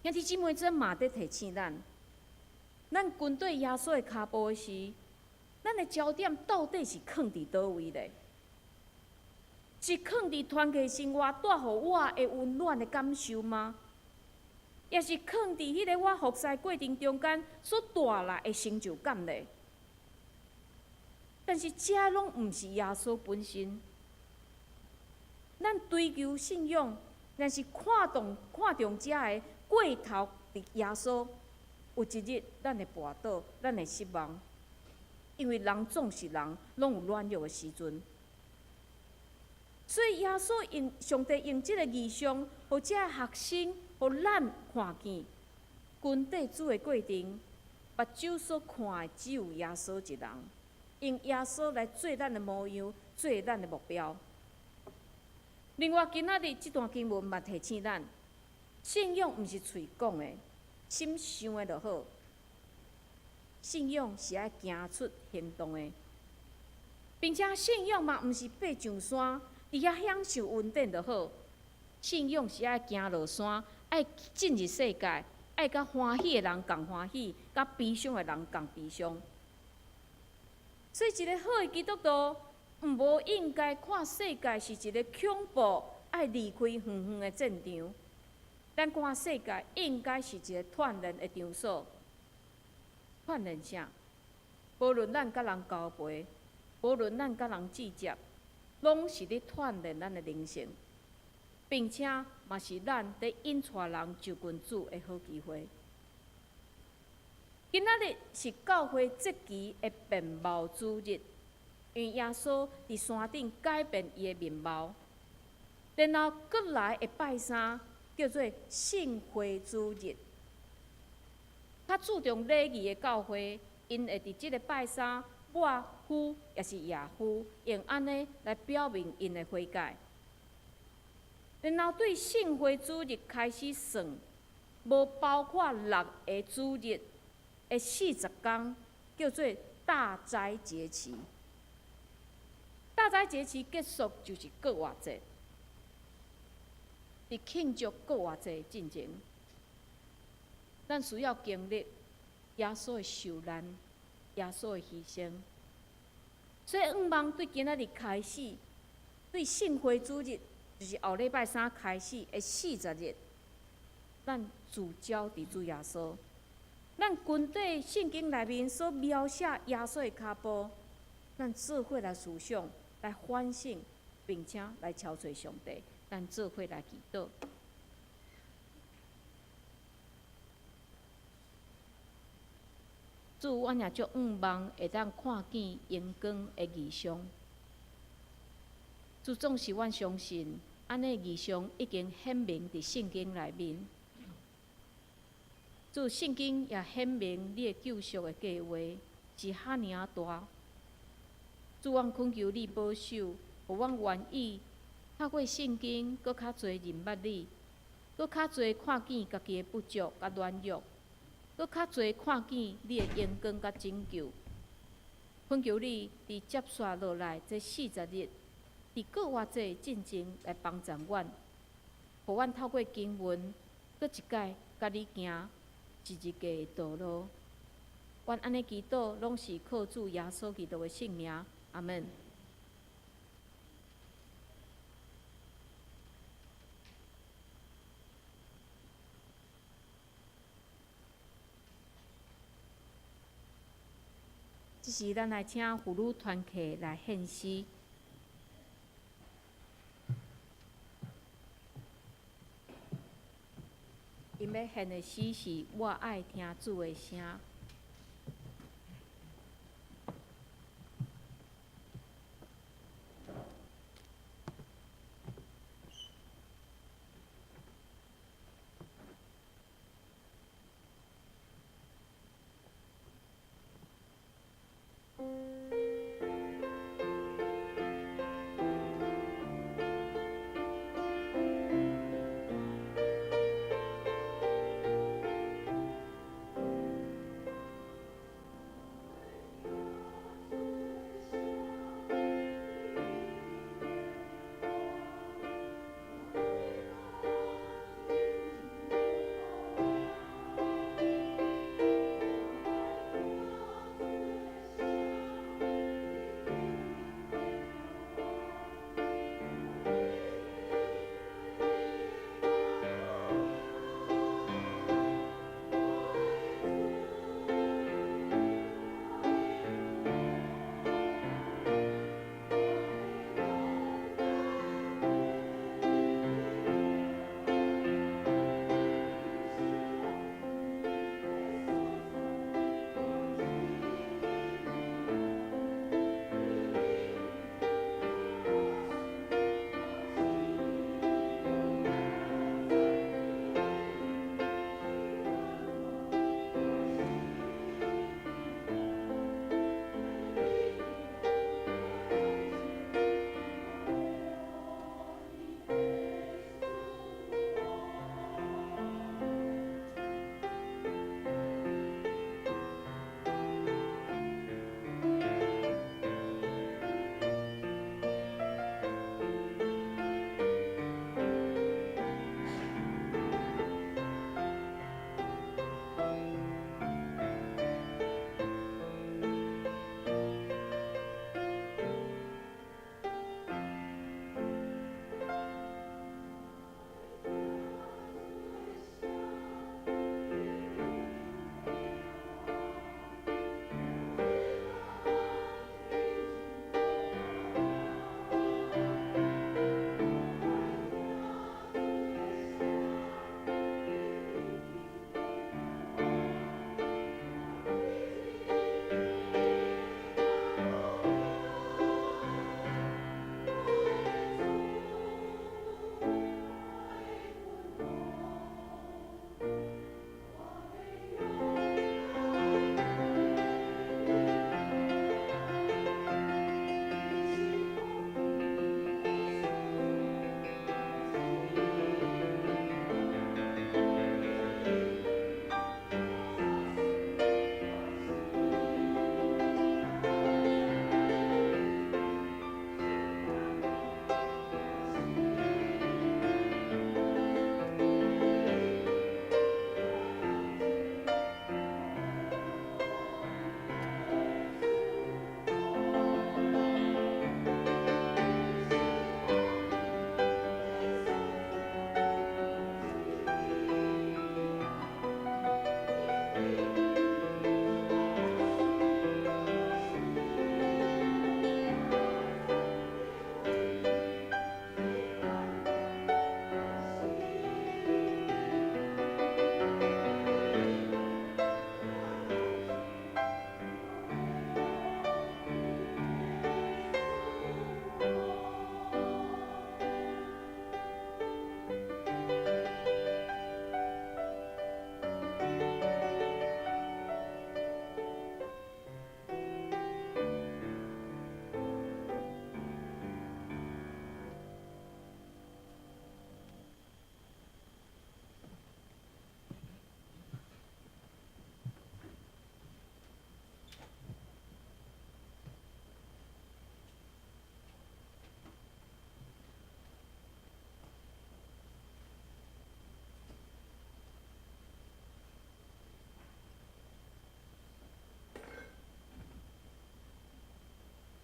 兄弟姊妹，这嘛得提醒咱军队耶稣的脚步的时，咱的焦点到底是放伫倒位咧？是放伫团契生活带互我的温暖的感受吗？也是放伫迄个我服侍过程中间所带来的成就感咧。但是这拢毋是耶稣本身。咱追求信仰，若是看重这个过头伫耶稣，有一日咱会跋倒，咱会失望，因为人总是人，拢有软弱的时阵。所以耶稣上帝用这个异象，互这个学生。互咱看见军队主的过程，目睭所看的只有耶稣一人，用耶稣来做咱的模样，做咱的目标。另外，今仔日这段经文嘛提醒咱，信仰毋是嘴讲的，心想的就好。信仰是爱行出行动的，并且信仰嘛毋是爬上山，伫遐享受稳定就好。信仰是爱行落山。爱进入世界，爱甲欢喜的人共欢喜，甲悲伤的人共悲伤。所以，一个好的基督徒，无应该看世界是一个恐怖、爱离开远远的战场。咱看世界应该是一个锻炼的场所。锻炼啥？无论咱甲人交陪，无论咱甲人计较，拢是咧锻炼咱的灵性。并且嘛是咱伫引带人就群主的好机会。今仔日是教会节期的面貌主日，因为耶稣伫山顶改变伊的面貌，然后搁来的拜三叫做圣会主日。较注重礼仪的教会，因会伫即个拜三抹夫也是耶夫，用安尼来表明因的悔改。然后对圣会主日开始算，无包括6个主日的40天，叫做大斋节期。大斋节期结束就是国外节，伫庆祝国外节进前，咱需要经历耶稣的受难、耶稣的牺牲。所以，望对今仔日开始，对圣会主日。就是后礼拜三开始的40日，咱聚焦伫主耶稣。咱军队圣经内面所描写耶稣的脚步，咱做伙来思想、来反省，并且来敲找上帝。咱做伙来祈祷。主，阮也足望会当看见阳光的异象。主总是阮相信。安尼异象已经显明伫圣经内面。主圣经也显明你的救赎的计划是遐尔大。主，阮恳求你保守，互阮愿意透过圣经，搁较侪认捌你，搁较侪看见家己的不足甲软弱，搁较侪看见你的荣光甲拯救。恳求你伫接续落来这40日，伫各偌济进前来帮助阮，互阮透过经文，搁一摆甲你行一日的道路。阮安尼祈祷，拢是靠主耶稣基督的圣名，阿门。这时，咱来请妇女团契来献诗。因要献的诗是《我爱听主的声》。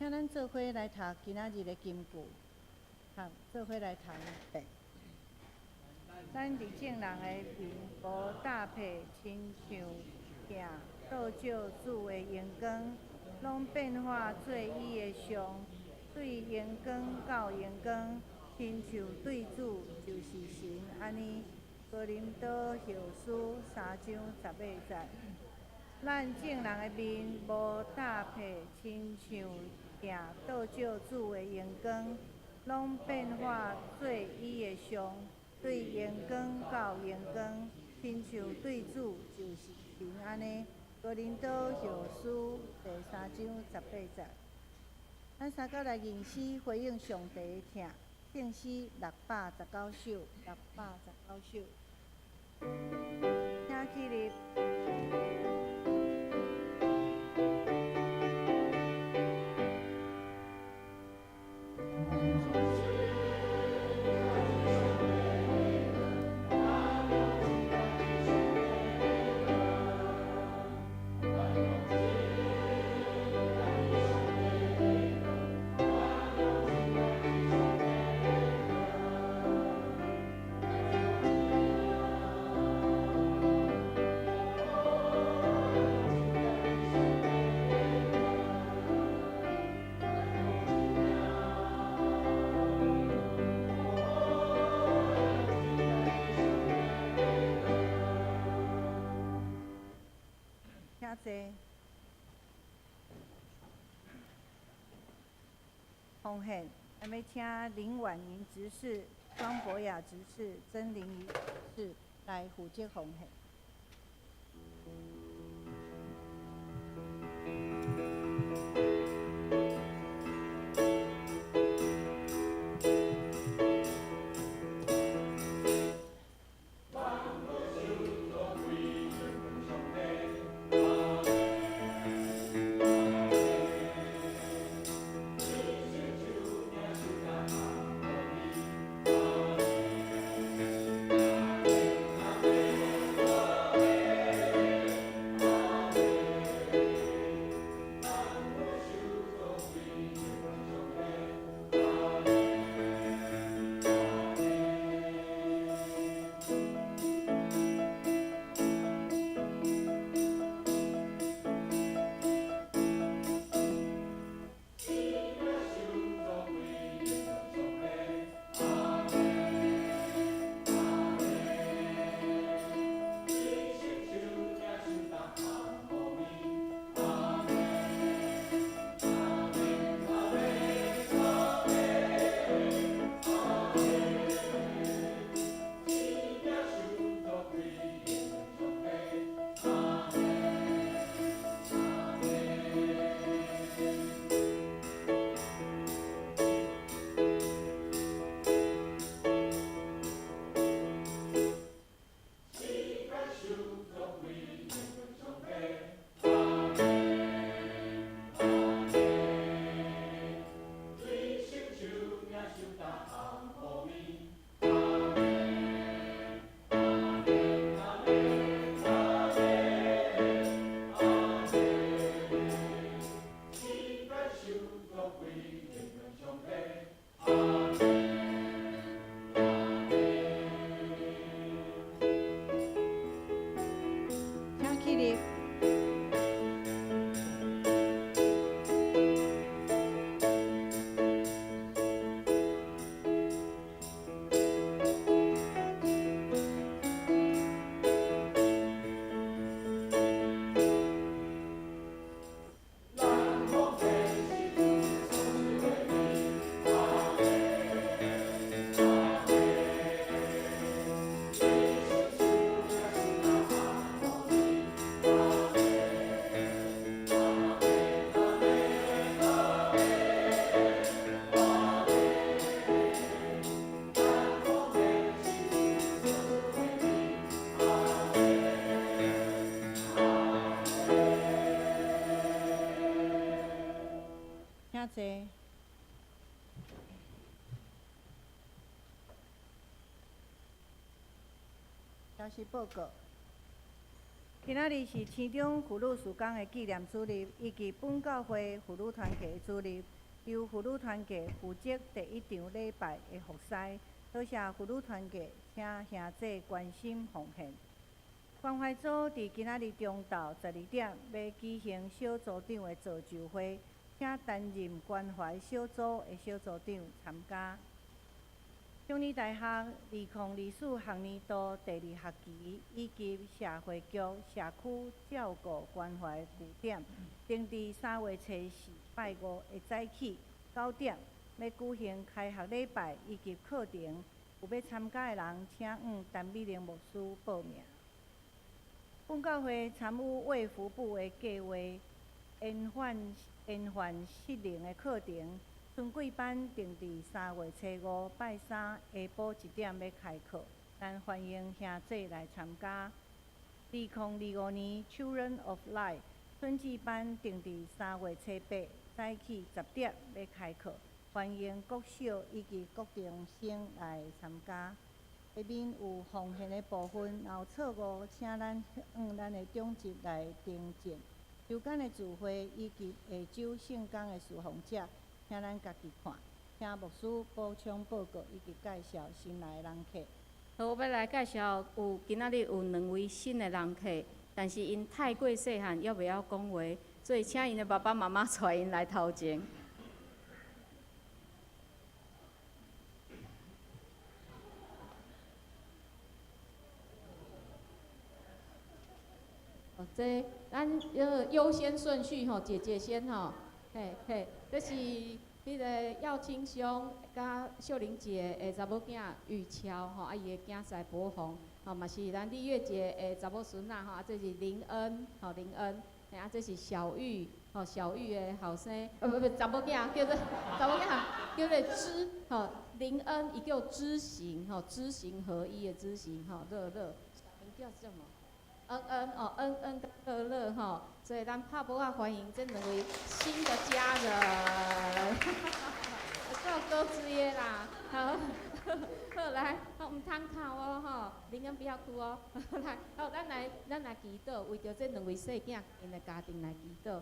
请咱做伙来读今仔日的金句，好，做伙来读背。咱伫正人的面无搭配，亲像行倒照主的阳光，拢变化做伊的像。对阳光到阳光，亲像对主就是神安尼。哥林多后书3章18节。咱正人的面无搭配，亲像行倒照主的阳光，拢变化做伊的像。对阳光到阳光，亲像对主就是神安尼。哥林多后书第3章18节。咱三角来吟诗回应上帝的疼，圣诗619首，619首，请起立。请奉献，下面请林婉莹执事、庄博雅执事、曾玲仪执事来负责奉献。消息报告。今仔日是青中妇女事工的纪念主日，以及本教会妇女团契的主日。由妇女团契负责第一场礼拜的服侍。多谢妇女团契，请兄姐关心奉献。关怀组伫今仔日中昼12点要举行小组长的造就会，请担任关怀小组的小组长参加。中理大学2024学年度第2学期以及社会局社区照顾关怀据点，定伫3月初4拜5的早起9点，要举行开学礼拜以及课程。有要参加的人，请向陈美玲牧师报名。本教会参与卫福部的计划，延缓适龄的课程。春季班定伫3月初5拜3下晡1点要开课，咱欢迎兄姐来参加。2025年 Children of Light 春季班定伫3月初8早起10点要开课，欢迎国小以及国中生来参加。下面有奉献的部分，然后错误，请咱向咱的长职来订正。周间的聚会以及下周圣工的侍奉者。请咱家己看，请牧师补充报告以及介绍新来的人客。好，我要来介绍今仔日有2位新的人客，但是因太过细汉，还袂晓讲话，所以请因的爸爸妈妈带因来头前。这咱优先顺序吼，姐姐先吼。嘿，这是迄个耀清兄甲秀玲姐的查某囝玉乔吼，啊伊的囝婿博宏，吼嘛是咱丽月姐的查某孙仔吼，啊这是林恩，吼林恩，啊这是小玉，吼小玉的后生，不查某囝叫做查某囝叫做知，吼林恩伊叫知行，吼知行合一的知行，吼乐乐，名叫什么？恩乐乐吼，所以咱拍鼓啊欢迎这2位新的家人，够高枝叶啦，好，好来，好唔通哭哦吼，林恩不要哭哦，来，好咱来祈祷，为着这2位细囝因的家庭来祈祷。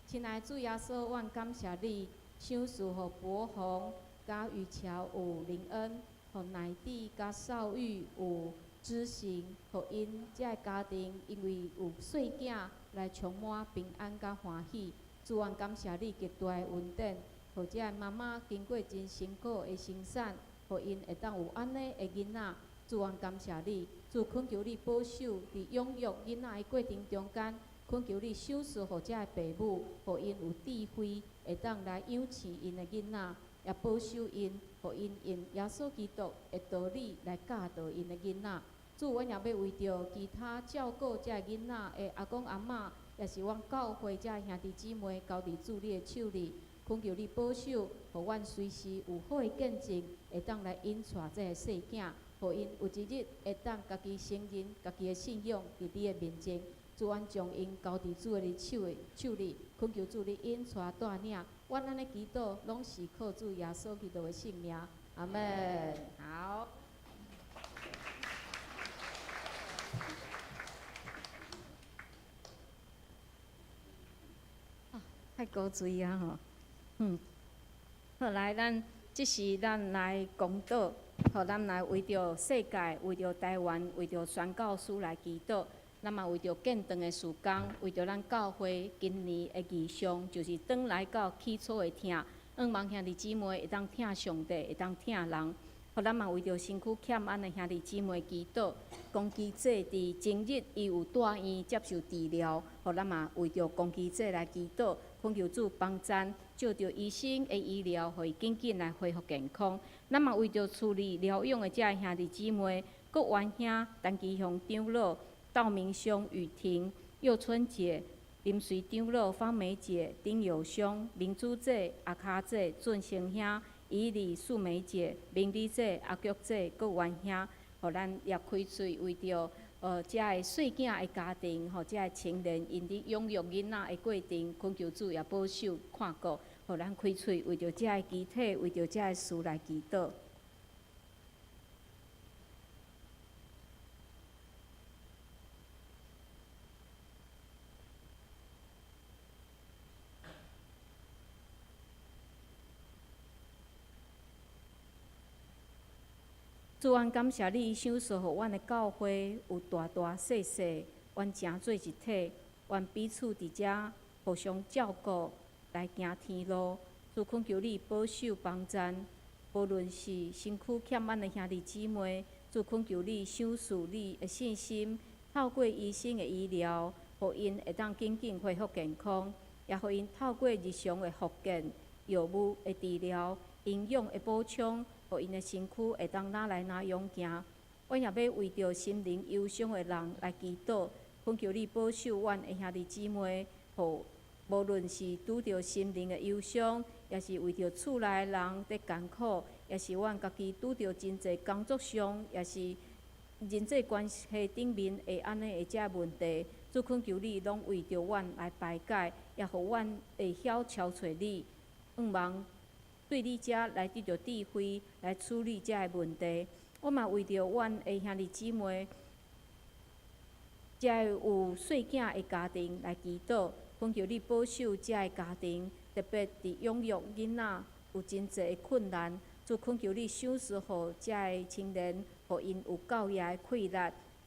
亲爱的主耶稣，阮感谢你，赏赐互博宏、甲玉桥有林恩，互乃弟甲少玉有。知行，互因遮个家庭，因为有细囝来充满平安甲欢喜。主愿感谢你极大的恩典，互遮个妈妈经过真辛苦的生产，互因会当有安尼的囡仔。主愿感谢你，主恳求你保守伫养育囡仔的过程中间，恳求你赏赐互遮个父母，互因有智慧，会当来养饲因的囡仔。也保守因，互因用耶稣基督的道理来教导因的囡仔。主，阮也要为着其他照顾遮囡仔的阿公阿嬷，也是阮教会遮兄弟姊妹交伫主你的手里，恳求你保守，互阮随时有好的见证，会当来引带这个细囝，互因有一日会当家己承认家己的信仰伫你的面前。主，阮将因交伫主的手里，恳求主你引带带领。阮安尼祈祷，拢是靠主耶稣基督的圣名，阿门。好。太高追啊吼，好来，这是咱来公道，互咱来为着世界、为着台湾、为着宣教师来祈祷。咱嘛为着建堂的事工，为着咱教会今年的异象，就是转来到起初的听。望兄弟姊妹会当听上帝，会当听人。互咱嘛为着身躯欠安的兄弟姊妹祈祷。公鸡姐伫前日伊有住院接受治疗，互咱嘛为着公鸡姐来祈祷，恳求主帮赞，照着医生的医疗，互伊紧紧来恢复健康。咱嘛为着处理疗养的遮兄弟姊妹，各原兄陈其雄长老。道明兄、雨婷、佑春姐、林随长老、方梅姐、丁友兄、明珠姐、阿卡姐、俊生兄、以利素梅姐、明理姐、阿菊姐，各原兄，互咱也开喙为着遮个细囝的家庭，吼，遮个青年因伫养育囡仔的过程，恳求主也保守看顾，互咱开喙为着遮个集体，为着遮个事来祈祷。主，阮感谢你赏赐互阮的教会有大大细细，阮诚做一体，阮彼此伫遮互相照顾，来行天路。主，恳求你保守帮赞，无论是身躯欠满的兄弟姊妹，主恳求你赏赐你的信心，透过医生的医疗，互因会当紧紧恢复健康，也互因透过日常的复健、药物的治疗、营养的补充，互因的身躯会当哪来哪勇行。阮也要为着心灵忧伤的人来祈祷，恳求你保守阮的兄弟姊妹，互无论是拄着心灵的忧伤，也是为着厝内的人在艰苦，也是阮家己拄着真侪工作上，也是人际关系顶面会安尼的遮问题，主恳求你拢为着阮来排解，也互阮会晓超找你，望对你遮来得着智慧来处理遮的问题。我嘛为着阮的兄弟姊妹，遮有细囝的家庭来祈祷，恳求你保守遮的家庭，特别伫养育囡仔有真侪的困难。主恳求你赏赐互遮的青年，互因有教育的气力，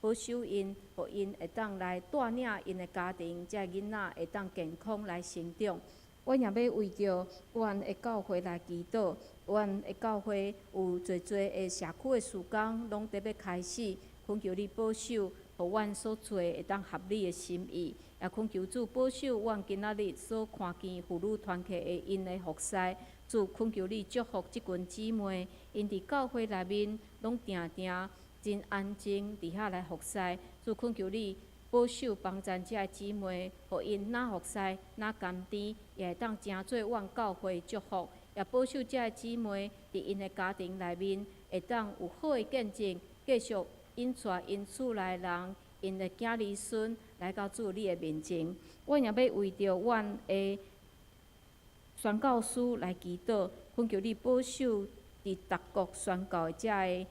保守因，互因会当来带领因的家庭，遮囡仔会当健康来成长。阮也要为着阮的教会来祈祷，阮的教会有侪的社区的事工，拢得要开始，恳求你保守，互阮所做会当合你的心意，也恳求主保守阮今仔日所看见妇女团契的因的服侍。主恳求你祝福即群姊妹，因伫教会内面拢定定真安静伫遐来服侍。主恳求你保守帮助遮姊妹，互因哪服侍哪甘甜，也会当成做阮教会祝福。也保守遮姊妹伫因的家庭内面，会当有好的见证，继续引带因厝内人、因的囝儿孙来到主你的面前。阮也要为着阮的宣教师来祈祷，恳求你保守伫各国宣教的遮的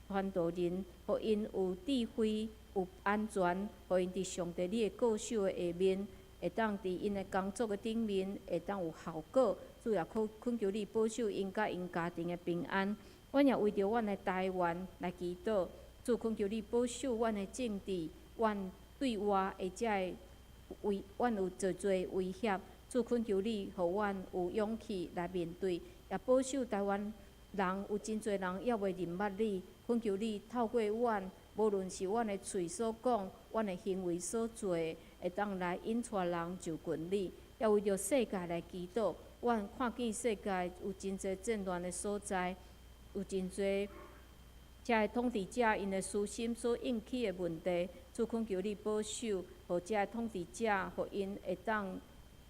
传道人，互因有智慧、有安全，互因伫上帝你的教授的下面，会当伫因的工作的顶面会当有效果。主也恳求你保守因甲因家庭的平安。阮也为着阮的台湾来祈祷，主恳求你保守阮的政治，阮对外的遮的阮有侪威胁。主恳求你，互阮有勇气来面对，也保守台湾人有真侪人还袂认捌你。恳求你透过阮，无论是阮的嘴所讲，阮的行为所做，会当来引带人就近你。也为着世界来祈祷，阮看见世界有真侪战乱的所在，有真侪遮的统治者因的私心所引起的问题。主恳求你保守，互遮的统治者，互因会当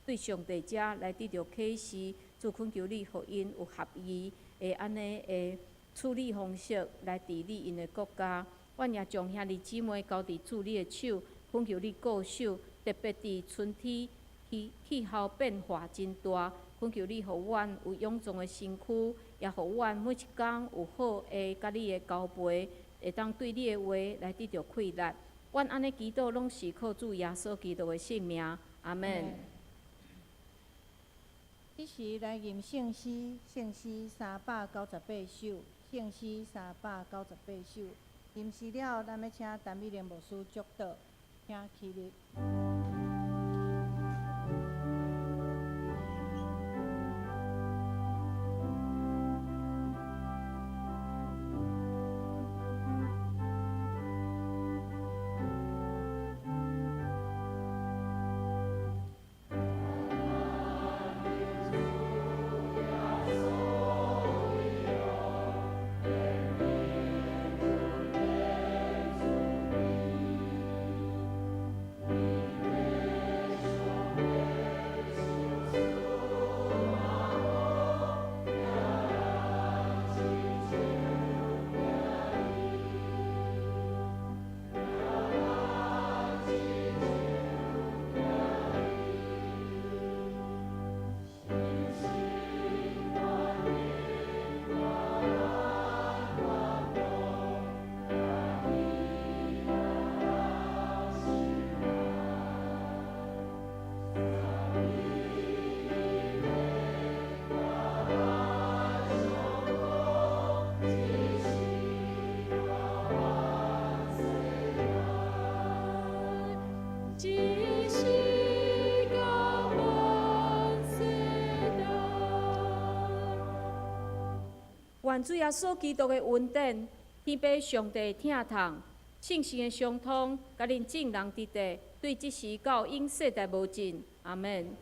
对上帝遮来得到启示。主恳求你，互因有合宜的安尼的处理方式来治理因的国家。阮也将兄弟姊妹交伫主你的手，恳求你顾守，特别伫春天气候变化真大，恳求你，互阮有臃肿的身躯，也互阮每一工有好的甲你的交陪，会当对你的话来得到气力。阮安尼祈祷，拢是靠主耶稣基督的圣名，阿门。即时来吟圣诗，圣诗398首，圣诗398首。吟诗了，咱要请陈美玲牧师祝祷，请起立。愿主耶稣基督的恩典、天父上帝疼痛、圣神的相通，甲恁众人伫地，对即时到永世代无尽。阿门。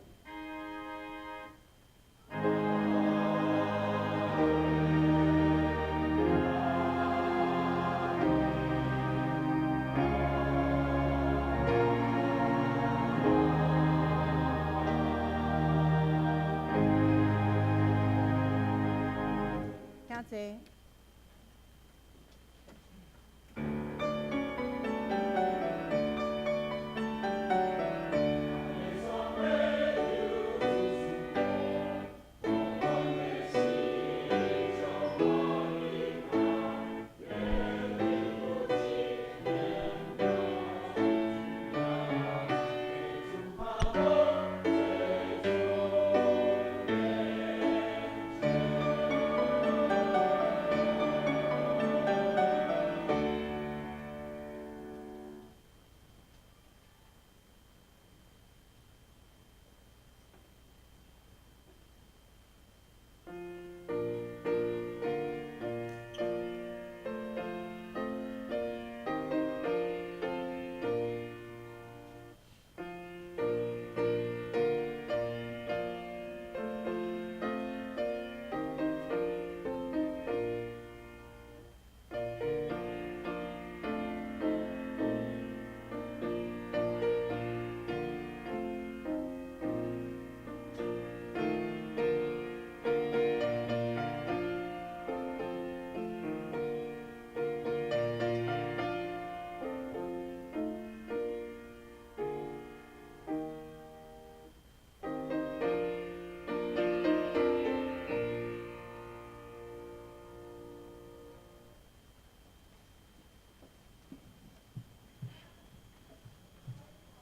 请坐。